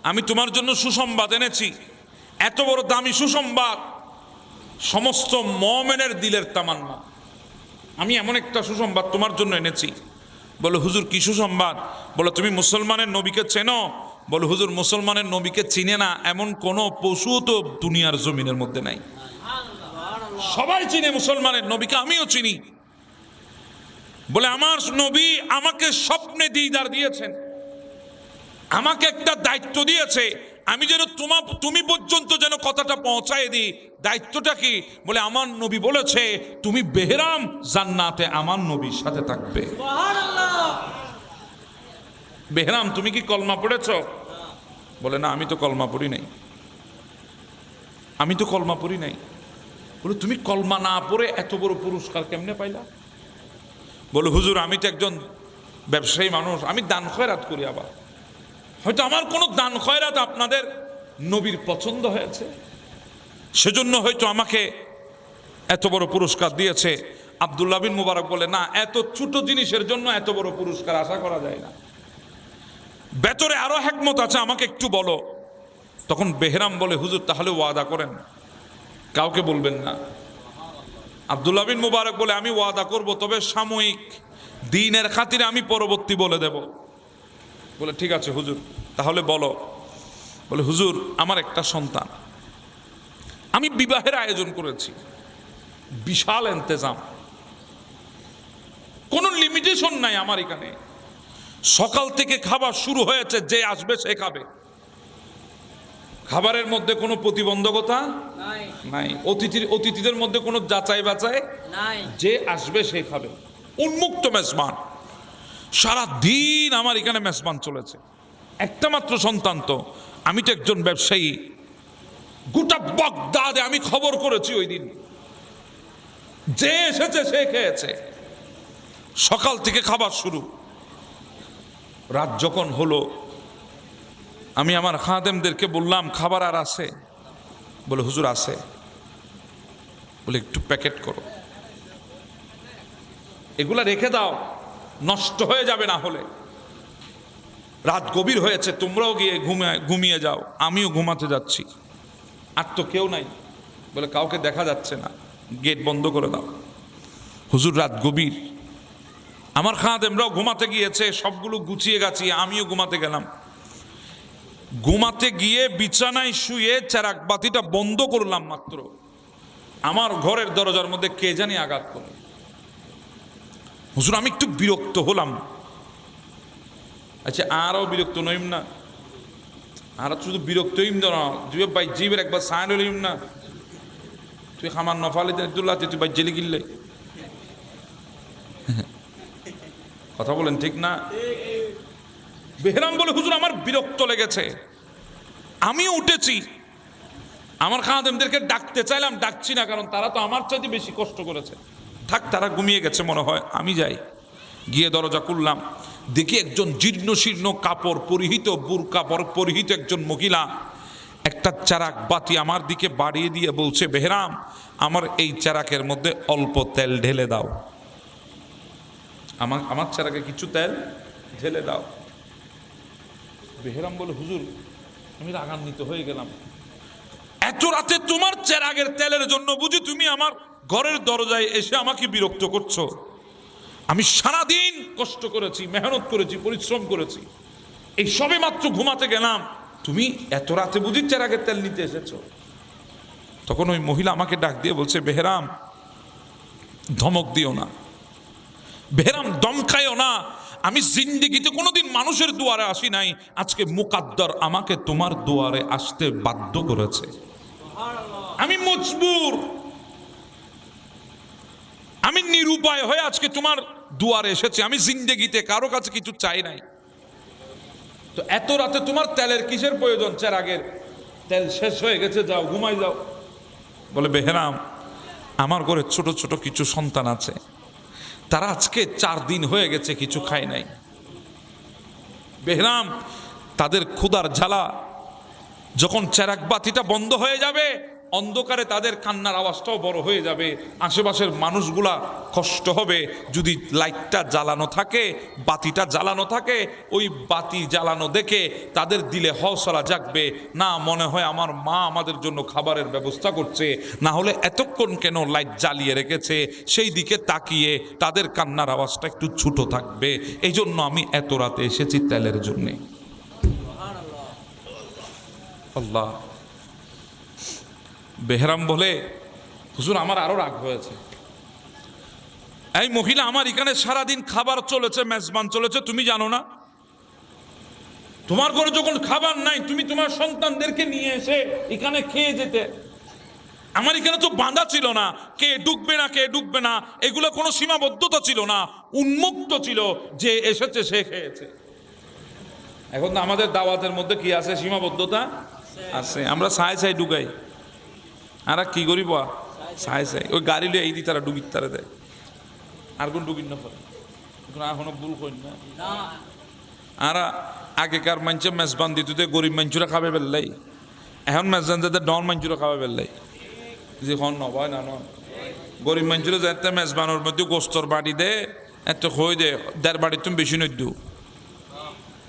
আমি তোমার জন্য সুসংবাদ এনেছি, এত বড় দামি সুসংবাদ, সমস্ত মুমিনের দিলের তামান্না। আমি এমন একটা সুসংবাদ তোমার জন্য এনেছি। বলে হুজুর কি সুসংবাদ? বলে তুমি মুসলমানের নবীকে চেনো? বলে হুজুর মুসলমানের নবীকে চিনে না এমন কোন পশু তো দুনিয়ার জমিনের মধ্যে নাই, সবাই চিনে মুসলমানের নবীকে, আমিও চিনি। বলে আমার নবী আমাকে স্বপ্নে দিদার দিয়েছেন, আমাকে একটা দায়িত্ব দিয়েছে, আমি যেন তুমি পর্যন্ত যেন কথাটা পৌঁছায় দিই। দায়িত্বটা কি? বলে আমার নবী বলেছে তুমি বেহরাম জান্নাতে আমার নবীর সাথে থাকবে। বেহরাম তুমি কি কলমা পড়েছ? বলে না আমি তো কলমা পড়ি নাই, আমি তো কলমা পড়ি নাই। বলে তুমি কলমা না পড়ে এত বড় পুরস্কার কেমনে পাইলা? বলে হুজুর আমি তো একজন ব্যবসায়ী মানুষ, আমি দান খয়রাত করি, আবার হয়তো আমার কোনো দান খয়রাত আপনাদের নবীর পছন্দ হয়েছে, সেজন্য হয়তো আমাকে এত বড় পুরস্কার দিয়েছে। আব্দুল্লাহ বিন মুবারক বলে না, এত ছোট জিনিসের জন্য এত বড় পুরস্কার আশা করা যায় না, ভেতরে আরো হিকমত আছে, আমাকে একটু বলো। তখন বেহরাম বলে হুজুর তাহলে ওয়াদা করেন কাউকে বলবেন না। আব্দুল্লাহ বিন মুবারক বলে আমি ওয়াদা করব, তবে সাময়িক দিনের খাতিরে আমি পরবর্তী বলে দেব। বলে ঠিক আছে হুজুর তাহলে বলো। বলে হুজুর আমার একটা সন্তান, আমি বিবাহের আয়োজন করেছি, বিশাল ইন্তেজাম, কোনো লিমিটেশন নাই আমার এখানে। সকাল থেকে খাবার শুরু হয়েছে, যে আসবে সে খাবে, খাবারের মধ্যে কোনো প্রতিবন্ধকতা নাই, অতিথিদের মধ্যে কোনো যাচাই বাছাই নাই, যে আসবে সে খাবে, উন্মুক্ত মেজবান। সারা দিন আমার এখানে মেজবান চলেছে। একটা মাত্র সন্তান তো, আমি তো একজন ব্যবসায়ী, গোটা বাগদাদে আমি খবর করেছি ওই দিন, যে এসেছে সে খেয়েছে। সকাল থেকে খাবার শুরু। রাত যখন হলো আমি আমার খাদেমদেরকে বললাম খাবার আর আছে? বলে হুজুর আছে। বলে একটু প্যাকেট করো, এগুলা রেখে দাও, নষ্ট হয়ে যাবে না হলে। রাত গভীর হয়েছে, তোমরাও গিয়ে ঘুমিয়ে যাও, আমিও ঘুমাতে যাচ্ছি। আর তো কেউ নাই। বলে কাউকে দেখা যাচ্ছে না, গেট বন্ধ করে দাও। হুজুর রাত গভীর, আমার খাদেমরাও ঘুমাতে গিয়েছে, সবগুলো গুছিয়ে গাছিয়ে আমিও ঘুমাতে গেলাম। ঘুমাতে গিয়ে বিছানায় শুয়ে চেরাক বাতিটা বন্ধ করলাম মাত্র, আমার ঘরের দরজার মধ্যে কে জানি আঘাত করে। হুজুর আমি একটু বিরক্ত হলাম। আচ্ছা আরও বিরক্ত নইম না, আর শুধু বিরক্ত হইম না, তুই বাই জিবের একবার সাইন হইম না, তুই খামার নফালি দুল্লাহ তুই বাই জেলি গিললে। কথা বলেন ঠিক না? বেহরাম বলে হুজুর আমার বিরক্ত লেগেছে, আমিও উঠেছি, আমার খাদেমদেরকে ডাকতে চাইলাম, ডাকছি না, কারণ তারা তো আমার চাইতে বেশি কষ্ট করেছে। থাক তারা ঘুমিয়ে গেছে মনে হয়, আমি যাই। গিয়ে দরজা খুললাম, দেখি একজন জীর্ণ শীর্ণ কাপড় পরিহিত, বুরকা পরিহিত একজন মহিলা একটা চারাক বাতি আমার দিকে বাড়িয়ে দিয়ে বলছে, বেহরাম আমার এই চারাকের মধ্যে অল্প তেল ঢেলে দাও, আমার চারাকে কিছু তেল ঢেলে দাও। বেহরাম বলে হুজুর আমি রাগান্বিত হয়ে গেলাম, এত রাতে তোমার চেরাগের তেলের জন্য বুঝি তুমি আমার ঘরের দরজায় এসে আমাকে বিরক্ত করছো? আমি সারাদিন কষ্ট করেছি, মেহনত করেছি, পরিশ্রম করেছি, এই সবে মাত্র ঘুমাতে গেলাম, তুমি এত রাতে বুঝি চেরাগের তেল নিতে এসেছো? তখন ওই মহিলা আমাকে ডাক দিয়ে বলছে, বেহরাম ধমক দিও না, বেহরাম দমকাইও না, আমি জিন্দেগিতে কোনোদিন মানুষের দুয়ারে আসি নাই, আজকে মুকাদ্দার আমাকে তোমার দুয়ারে আসতে বাধ্য করেছে, আমি মজবুর, আমি নিরুপায় হয়ে আজকে তোমার দুয়ারে এসেছি, আমি জিন্দেগিতে কারো কাছে কিছু চাই নাই, তো এত রাতে তোমার তেলের কিসের প্রয়োজন? চেরাগের তেল শেষ হয়ে গেছে, যাও ঘুমাই যাও। বলে বেহরাম আমার ঘরে ছোট ছোট কিছু সন্তান আছে, তারা আজকে 4 দিন হয়ে গেছে কিছু খায় নাই। বেহরাম তাদের ক্ষুধার জ্বালা, যখন চেরাগ বাতিটা বন্ধ হয়ে যাবে অন্ধকারে তাদের কান্নার আওয়াজটাও বড় হয়ে যাবে, আশেপাশের মানুষগুলা কষ্ট হবে। যদি লাইটটা জ্বালানো থাকে, বাতিটা জ্বালানো থাকে, ওই বাতি জ্বালানো দেখে তাদের দিলে হৌসলা জাগবে, না মনে হয় আমার মা আমাদের জন্য খাবারের ব্যবস্থা করছে, না হলে এতক্ষণ কেন লাইট জ্বালিয়ে রেখেছে, সেই দিকে তাকিয়ে তাদের কান্নার আওয়াজটা একটু ছোট থাকবে। এই জন্য আমি এত রাতে এসেছি তেলের জন্যে। আল্লাহ। বেহরাম বলে হুজুর আমার আরো রাগ হয়েছে, এই মহিলা আমার এখানে সারাদিন খাবার চলেছে, মেজবান চলেছে, তুমি জানো না? তোমার ঘরে যখন খাবার নাই তুমি তোমার সন্তানদেরকে নিয়ে এসে এখানে খেয়ে যেতে। আমার এখানে তো বাঁধা ছিল না, কে ঢুকবে না কে ঢুকবে না, এগুলো কোনো সীমাবদ্ধতা ছিল না, উন্মুক্ত ছিল, যে এসেছে সে খেয়েছে। এখন তো আমাদের দাওয়াতের মধ্যে কি আছে? সীমাবদ্ধতা আছে, আমরা সাই সাই ঢুকাই, আর কি করিব সাই সাই, ওই গাড়ি লিয়ে এই দি তারা ডুবির তারা দেয়, আর কোন ডুবির না পড়ে, এখনো ভুল করি না। আর আগেকার মানুষের মেজবান দিত গরিব মানুষরা খাবে বেললাই, এখন মেজবান যাতে ডন মানুষরা খাবে বেললাই, যে খন নয় না নয়, গরিব মানুষরা যাতে মেজবানোর মধ্যে গোস্তর বাড়ি দে, এত হয়ে দে, 1.5 বাড়ি তুমি বেশি নই দু,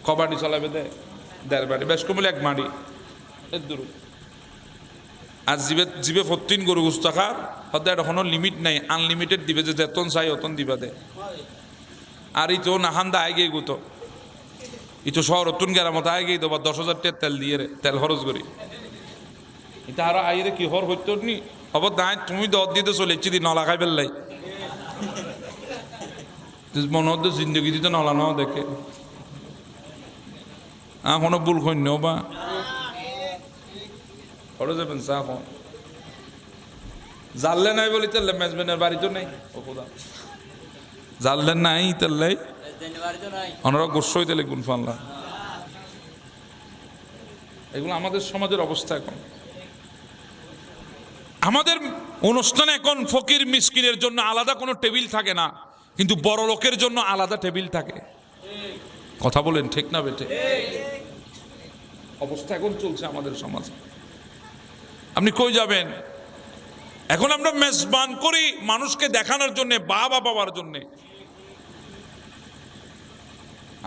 কবাডি চালাবে দে 1.5 বাড়ি, বেশ কমলে 1 মাড়ি এর দূর। আর জিবে 14 গরু গোস্ত খার হতে এখনো লিমিট নাই, আনলিমিটেড দিবে, যে যেতন চাই অতন দিবা দে। আর ই তো নাহান্দা আয় গিয়ে গুতো, ই তো শহর অতুন গেরামত আয় গিয়ে দেবা 10,000 টাকা তেল দিয়ে রে, তেল খরচ করি, এটা আরো আইরে কি হর হইতো নি হব দায়, তুমি 10 দিতে চলেছি দি নলা খাই ফেললাই, মনে হতো জিন্দগি দিতে নলা নাও দেখে, কোনো ভুল কইন বা খরচ যাবেন চা খন জানলে নাই বলি তাহলে মেজবেনের বাড়ি তো নেই, জানলেন নাই তাহলে ওনারা গোস্ব হইতে গুণ ফানলা। এগুলো আমাদের সমাজের অবস্থা। এখন আমাদের অনুষ্ঠানে এখন ফকির মিসকিনের জন্য আলাদা কোনো টেবিল থাকে না, কিন্তু বড় লোকের জন্য আলাদা টেবিল থাকে। কথা বলেন ঠিক না বেটে? অবস্থা এখন চলছে আমাদের সমাজে। আপনি কই যাবেন? এখন আমরা মেজবান করি মানুষকে দেখানোর জন্য, বাবা বাবার জন্য।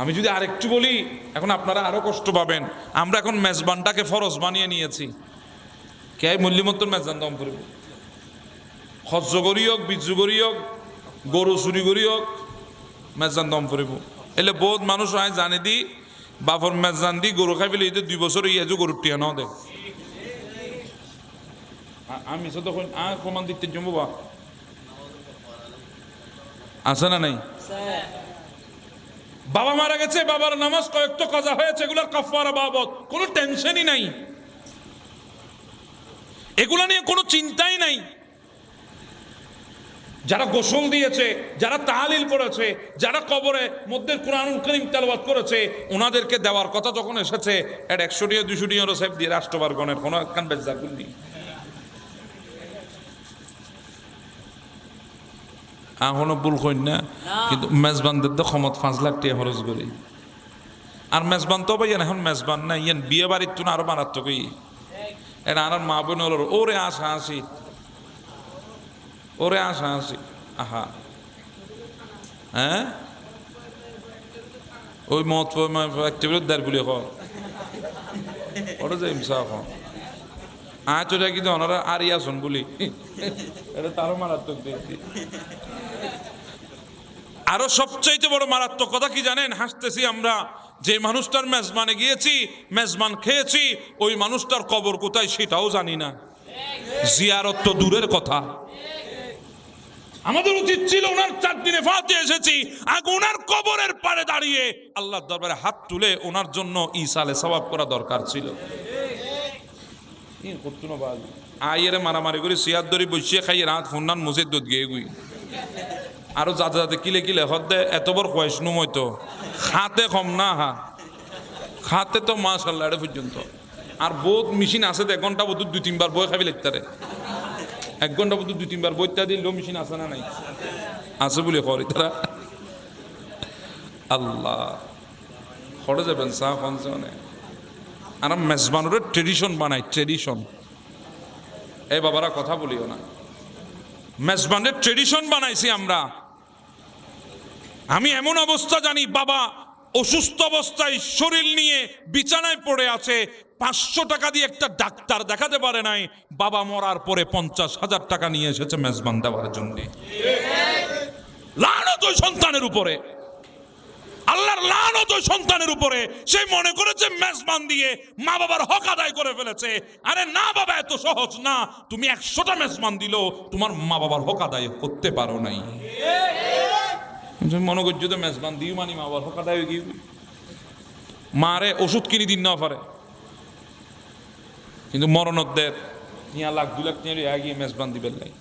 আমি যদি আরেকটু বলি, এখন আপনারা আরো কষ্ট পাবেন, আমরা এখন মেজবানটাকে ফরজ বানিয়ে নিয়েছি। কে মূল্যমতন মেজবান দম করিব, হজ্জ করি হোক, বিজু করি হোক, গরু চুরি করি হোক, মেজবান দম করিব। এলে বহুত মানুষ হয় জানে দি বাপর মেজবান দি গরু খাই পেলে 2 বছর ইয়েছো গরুর টিয়া ন দেখ। আমি তখন প্রমাণ দিতে জমবো বা আছে না নাই? বাবা মারা গেছে, বাবার নামাজ কয়েকটা কাজা হয়েছে, এগুলোর কাফারা বাবদ কোনো টেনশনই নাই, এগুলা নিয়ে কোনো চিন্তাই নাই। যারা গোসল দিয়েছে, যারা তাহলিল করেছে, যারা কবরে মধ্যে কুরআনুল কারীম তেলাওয়াত করেছে, ওনাদেরকে দেওয়ার কথা যখন এসেছে, এর 100 টাকা 200 টাকা সাহেব দিয়ে রাষ্ট্রবার গণের কোনো কান বেজা করনি। এখনো ভুল কইন না, কিন্তু মেজবানদের তো ক্ষমত 5 লাখ টাকা খরচ করি। আর মেজবান তো ভাই এখন মেজবান না, ইয়ান বিয়ে বাড়ির তো আরো মারাত্মকই। এটা আর মা বোন হলো ওরে আশা আসি, ওরে আশা আসি, আহা হ্যাঁ ওই মত দেড় বলি ওটা যাই সাফ আচটা কিন্তু ওনারা আর ইয়াসন বলি, এটা তারও মারাত্মক দেখছি। আরো সবচাইতে বড় মারাত্মক কথা কি জানেন? হাসতেছি আমরা, যে মানুষটার মেজবানে গিয়েছি, মেজবান খেয়েছি, ওই মানুষটার কবর কোথায় সেটাও জানি না। জিয়ারত তো দূরের কথা। আমাদের উচিত ছিল ওনার 4 দিনে ফাতে এসেছি, আগে ওনার কবরের পাড়ে দাঁড়িয়ে আল্লাহর দরবারে হাত তুলে ওনার জন্য ইসালে সওয়াব করা দরকার ছিল। আইয়ের মারামারি করে সিয়াদ ধরি বসিয়ে খাইয়ে রাত ফোনান মসজিদ দুধ গিয়ে গুই আরো যাতে যাতে কিলে কিলে হদ্দে এত বড় কয়েসনুম হইতো খাতে কম না, হা খাতে তো মাশাআল্লাহ এটা পর্যন্ত। আর বহুত মেশিন আছে, 1 ঘন্টা বোধ 2-3 বার বই খাবি লিখতারে, 1 ঘন্টা বোধ 2-3 বার বইটা দিলেও মেশিন আছে না নাই? আছে বলে করি তারা। আল্লাহ খড়ে যাবেন চা ফাংশনে। আর মেজবানুরের ট্রেডিশন বানাই, ট্রেডিশন। এই বাবারা কথা বলিও না, মেজবানের ট্রেডিশন বানাইছি আমরা। আমি এমন অবস্থা জানি, বাবা অসুস্থ অবস্থায় শরীর নিয়ে বিছানায় পড়ে আছে, 500 টাকা দিয়ে একটা ডাক্তার দেখাতে পারে নাই, বাবা মরার পরে 50,000 টাকা নিয়ে এসেছে মেজবান দেওয়ার জন্য। লানত ওই সন্তানের উপরে, আল্লাহর লানত ওই সন্তানের উপরে। সে মনে করেছে মেজবান দিয়ে মা বাবার হক আদায় করে ফেলেছে। আরে না বাবা, এত সহজ না। তুমি 100টা মেজবান দিলেও তোমার মা বাবার হক আদায় করতে পারো নাই। মনে করছো তো মেজবান দিও মানি মা বাবার হক আদায় গিয়ে মারে ওষুধ কিনে দিন না পারে, কিন্তু মরণদের নিয়ে 1,00,000 2 লাখ নিয়ে গিয়ে মেজবান দিবেন নাই।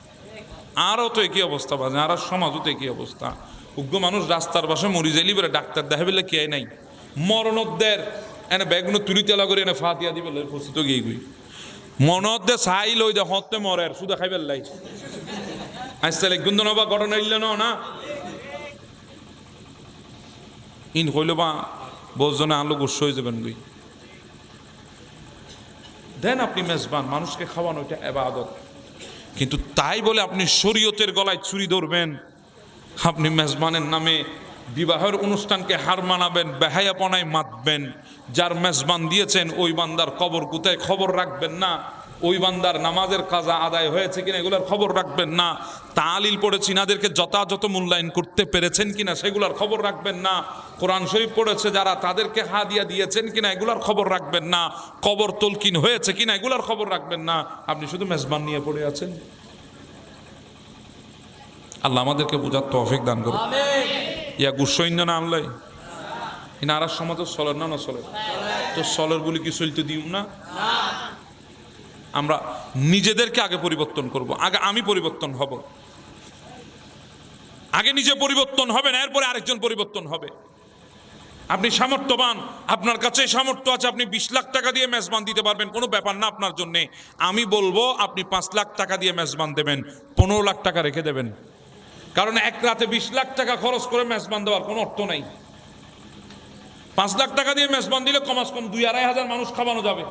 আরও তো একই অবস্থা বাজে, আর সমাজও তো একই অবস্থা। উগ্র মানুষ রাস্তার পাশে মরি যাইলি বলে ডাক্তার দেখা পেলে কে নাই, মরণদের এনে ব্যাগুনো তুলি তেলা করে এনে ফাতিয়া দিবে প্রস্তুত গিয়ে গুই মনদে চাই লই দে হতে মরের শুধু খাইবার লাই আসলে গুন্দ নবা ঘটনা ইল না ইন হইল বা বোঝনে আলো গুস্স হয়ে যাবেন গুই। দেন আপনি মেজবান, মানুষকে খাওয়ানো এটা ইবাদত, কিন্তু তাই বলে আপনি শরীয়তের গলায় ছুরি ধরবেন, আপনি মেজবানের নামে বিবাহের অনুষ্ঠানকে হার মানাবেন, বেহায়াপনায় মাতবেন। যার মেজবান দিয়েছেন ওই বান্দার কবর কোথায় খবর রাখবেন না, ওই বান্দার নামাজের কাজা আদায় হয়েছে কিনা এগুলার খবর রাখবেন না, তালিল পড়েছি নাদেরকে যথাযথ মূল্যায়ন করতে পেরেছেন কিনা সেগুলার খবর রাখবেন না, কোরআন শরীফ পড়েছে যারা তাদেরকে হাদিয়া দিয়েছেন কিনা এগুলার খবর রাখবেন না, কবর তলকিন হয়েছে কিনা এগুলার খবর রাখবেন না। আপনি শুধু মেজবান নিয়ে পড়ে আছেন। আল্লাহ আমাদেরকে বোঝার তৌফিক দান করুন। ইয়া গুসইন্য না আনলাই আর সমাজ চলের না না চলে তো চলের বলি কি চলতে দিও না। আমরা নিজেদেরকে আগে পরিবর্তন করব, আগে আমি পরিবর্তন হব, আগে নিজে পরিবর্তন হবে না, এরপরে আরেকজন পরিবর্তন হবে। আপনি সামর্থ্যবান, আপনার কাছে সামর্থ্য আছে, আপনি 20 লাখ টাকা দিয়ে মেজবান দিতে পারবেন, কোনো ব্যাপার না আপনার জন্যে। আমি বলবো আপনি 5 লাখ টাকা দিয়ে মেজবান দেবেন, 15 লাখ টাকা রেখে দেবেন, কারণ এক রাতে 20 লাখ টাকা খরচ করে মেজবান দেওয়ার কোনো অর্থ নাই। 5 লাখ টাকা দিয়ে মেজবান দিলে কমাস কম 2-2.5 হাজার মানুষ খাওয়ানো যাবে।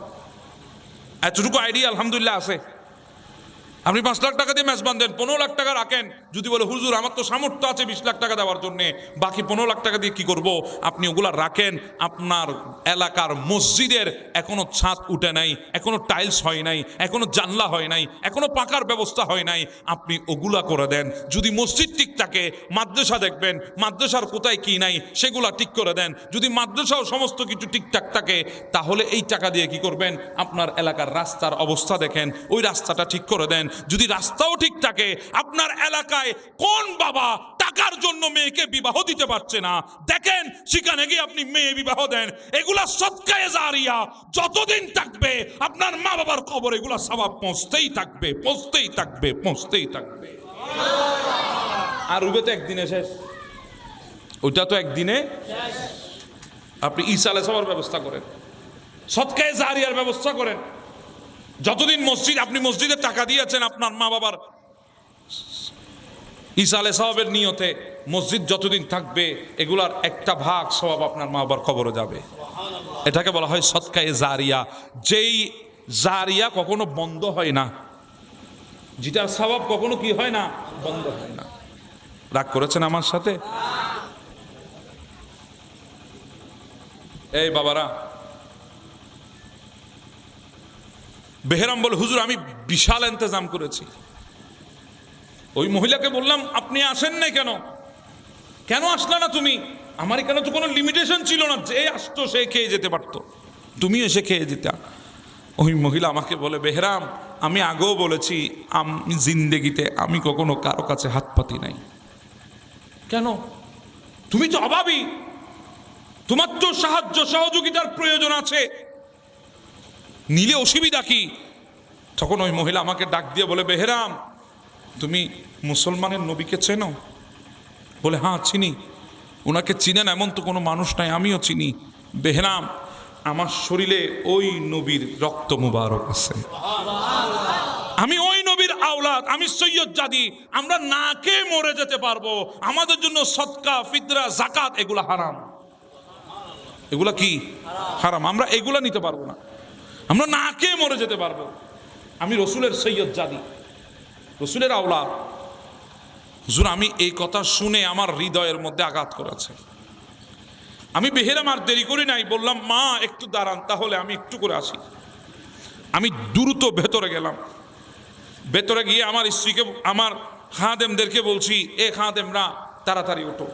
এতটুকু আইডিয়া আলহামদুলিল্লাহ আছে। আপনি 5 লাখ টাকা দিয়ে মেজবান দেন, 15 লাখ টাকা রাখেন। যদি বলে হুজুর আমার তো সামর্থ্য আছে 20 লাখ টাকা দেওয়ার জন্য, বাকি 15 লাখ টাকা দিয়ে কি করব, আপনি ওগুলা রাখেন। আপনার এলাকার মসজিদের এখনো ছাদ উঠে নাই, এখনো টাইলস হয় নাই, এখনো জানলা হয় নাই, এখনো পাকার ব্যবস্থা হয় নাই, আপনি ওগুলা করে দেন। যদি মসজিদ ঠিক থাকে, মাদ্রাসা দেখবেন মাদ্রাসার কোথায় কি নাই সেগুলা ঠিক করে দেন। যদি মাদ্রাসাও সমস্ত কিছু ঠিকঠাক থাকে, তাহলে এই টাকা দিয়ে কি করবেন, আপনার এলাকার রাস্তার অবস্থা দেখেন, ওই রাস্তাটা ঠিক করে দেন। যদি রাস্তাও ঠিক থাকে, আপনার এলাকায় কোন বাবা টাকার জন্য মেয়েকে বিবাহ দিতে পারছে না, দেখেন সেখানে গিয়ে আপনি মেয়ে বিবাহ দেন। এগুলা সদকায়ে জারিয়া, যতদিন থাকবে আপনার মা বাবার কবর এগুলা সওয়াব পৌঁছতেই থাকবে, পৌঁছতেই থাকবে, পৌঁছতেই থাকবে। আর ওইটা তো একদিনে শেষ, ওইটা তো একদিনে শেষ। আপনি ইসালে সবার ব্যবস্থা করেন, সদকায়ে জারিয়ার ব্যবস্থা করেন। যতদিন মসজিদ, আপনি মসজিদে টাকা দিয়েছেন আপনার মা বাবার ইসালে সওয়াবের নিয়তে, মসজিদ যতদিন থাকবে এগুলার একটা ভাগ সওয়াব আপনার মা বাবার কবরে যাবে। এটাকে বলা হয় সদকায়ে জারিয়া। যেই জারিয়া কখনো বন্ধ হয় না, যেটার সওয়াব কখনো কি হয় না, বন্ধ হয় না। রাগ করেছেন আমার সাথে? এই বাবারা, বেহরাম বলে হুজুর আমি বিশাল ইন্তজাম করেছি। ওই মহিলাকে বললাম আপনি আসেন নাই কেন, কেন আসলা না তুমি? আমার এখানে তো কোনো লিমিটেশন ছিল না, যে আসতো সে খেয়ে যেতে পারতো, তুমি এসে খেয়ে যেতা। ওই মহিলা আমাকে বলে বেহরাম আমি আগেও বলেছি আমি জিন্দেগিতে আমি কখনো কারো কাছে হাত পাতি নাই। কেন? তুমি তো অভাবী, তোমার তো সাহায্য সহযোগিতার প্রয়োজন আছে, নিলে অসুবিধা কি? তখন ওই মহিলা আমাকে ডাক দিয়ে বলে বেহরাম তুমি মুসলমানের নবীকে চেনো? বলে হ্যাঁ চিনি। ওনাকে চিনেন এমন তো কোনো মানুষ নাই, আমিও চিনি। বেহরাম আমার শরীরে ওই নবীর রক্ত মুবারক আছে, আমি ওই নবীর আওলাদ, আমি সৈয়দ জাদি। আমরা না খেয়ে মরে যেতে পারবো, আমাদের জন্য সদকা ফিতরা যাকাত এগুলা হারাম। এগুলা কি হারাম, আমরা এগুলা নিতে পারবো না, আমরা না খেয়ে মরে যেতে পারবো। আমি রসুলের সৈয়দ জাদি, রসুলের আওলাদ। হুজুর আমি এই কথা শুনে আমার হৃদয়ের মধ্যে আঘাত করেছে। আমি বেহেরাম আর দেরি করি নাই, বললাম মা একটু দাঁড়ান, তাহলে আমি একটু করে আসি। আমি দ্রুত ভেতরে গেলাম, ভেতরে গিয়ে আমার স্ত্রীকে, আমার খাদেমদেরকে বলছি এ খাদেমরা তাড়াতাড়ি ওঠো।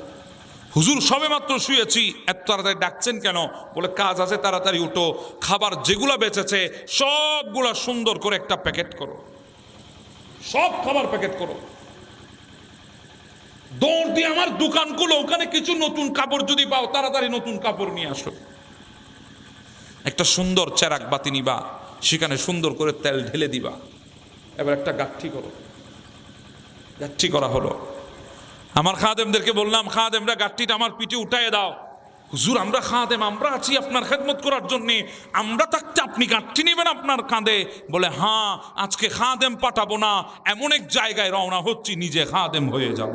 হুজুর সবে মাত্র শুয়েছি, এত তাড়াতাড়ি ডাকছেন কেন? বলে কাজ আছে, তাড়াতাড়ি উঠো, খাবার যেগুলা বেঁচেছে সবগুলা সুন্দর করে একটা প্যাকেট করো, সব খাবার প্যাকেট করো। দৌড় দিয়ে আমার দোকান খুলো, ওখানে কিছু নতুন কাপড় যদি পাও তাড়াতাড়ি নতুন কাপড় নিয়ে আসো। একটা সুন্দর চেরাক বাতি নিবা, সেখানে সুন্দর করে তেল ঢেলে দিবা, এবার একটা গাঠি করো। গাঠি করা হলো। আমার খাদেমদেরকে বললাম খাদেমরা গাঠটিটা আমার পিঠে উঠায় দাও। হুজুর আমরা খাদেম, আমরা আছি আপনার খেদমত করার জন্য, আমরা থাকতে আপনি গাঠটি নেবেন আপনার কাঁধে? বলে হ্যাঁ আজকে খাদেম পাঠাবো না, এমন এক জায়গায় রওনা হচ্ছি নিজে খাদেম হয়ে যাব।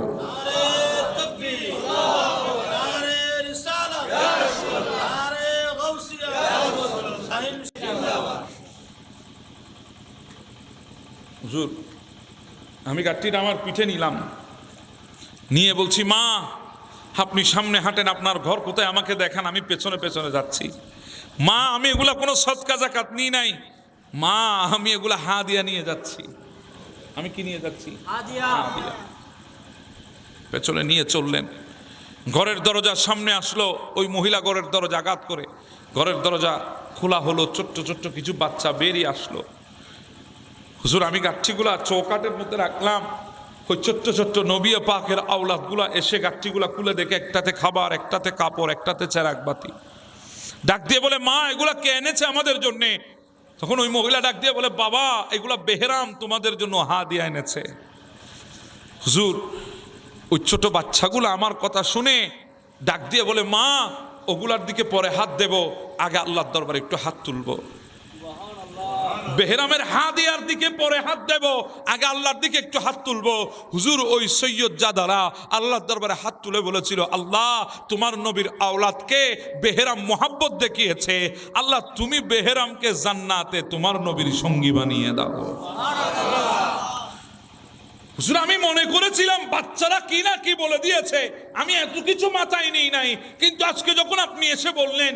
হুজুর আমি গাঠটিটা আমার পিঠে নিলাম, নিয়ে বলছি মা আপনি সামনে হাঁটেন, আপনার ঘর কোথায় আমাকে দেখান, আমি পেছনে পেছনে যাচ্ছি। মা আমি এগুলা কোনো সদকা যাকাত নিই নাই, মা আমি এগুলা হাদিয়া নিয়ে যাচ্ছি। আমি কি নিয়ে যাচ্ছি? হাদিয়া। পেছনে নিয়ে চললেন, ঘরের দরজার সামনে আসলো। ওই মহিলা ঘরের দরজা আঘাত করে, ঘরের দরজা খোলা হলো, ছোট্ট ছোট্ট কিছু বাচ্চা বেরিয়ে আসলো। হুজুর আমি গাঠটিগুলা চৌকাটের মধ্যে রাখলাম, ওই ছোট্ট ছোট্ট নবী পাকের আওলাদগুলা এসে গাঠটিগুলা খুলে দেখে একটাতে খাবার, একটাতে কাপড়, একটাতে চেরাক বাতি। ডাক দিয়ে বলে মা এগুলা কে এনেছে আমাদের জন্য? তখন ওই মহিলা ডাক দিয়ে বলে বাবা এগুলা বেহরাম তোমাদের জন্য হাদিয়া এনেছে। হুজুর ওই ছোট বাচ্চাগুলো আমার কথা শুনে ডাক দিয়ে বলে মা ওগুলার দিকে পরে হাত দেব, আগে আল্লাহর দরবারে একটু হাত তুলবো। বেহরামের হাদিয়ার দিকে পরে হাত দেব, আগে আল্লাহর দিকে একটু হাত তুলবো। হুজুর ওই সৈয়দ জাদারা আল্লাহর দরবারে হাত তুলে বলেছিল আল্লাহ তোমার নবীর আওলাদকে বেহরাম মোহাব্বত দেখিয়েছে, আল্লাহ তুমি বেহরামকে জান্নাতে তোমার নবীর সঙ্গী বানিয়ে দাও। হুজুর আমি মনে করেছিলাম বাচ্চারা কি না কি বলে দিয়েছে, আমি এত কিছু মাথায় নিই নাই, কিন্তু আজকে যখন আপনি এসে বললেন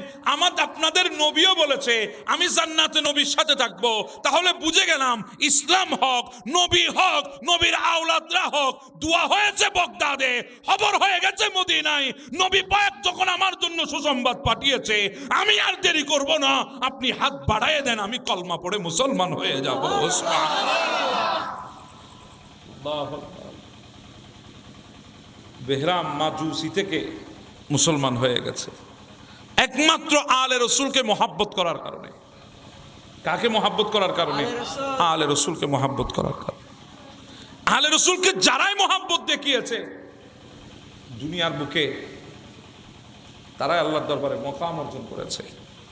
আপনাদের নবীও বলেছে আমি জান্নাতে নবীর সাথে থাকবো, তাহলে বুঝে গেলাম ইসলাম হক, নবী হক, নবীর আওলাদরা হক। দোয়া হয়েছে বগদাদে, খবর হয়ে গেছে মদিনায়, নবী পাক যখন আমার জন্য সুসংবাদ পাঠিয়েছে, আমি আর দেরি করব না। আপনি হাত বাড়ায় দেন, আমি কলমা পড়ে মুসলমান হয়ে যাব। বেহরাম মাজুসি থেকে মুসলমান হয়ে গেছে একমাত্র আলে রসুলকে মোহাব্বত করার কারণে। কাকে মোহাব্বত করার কারণে? আলে রসুলকে মোহাব্বত করার কারণে। আলে রসুলকে যারাই মোহাব্বত দেখিয়েছে দুনিয়ার বুকে, তারাই আল্লাহর দরবারে মকাম অর্জন করেছে।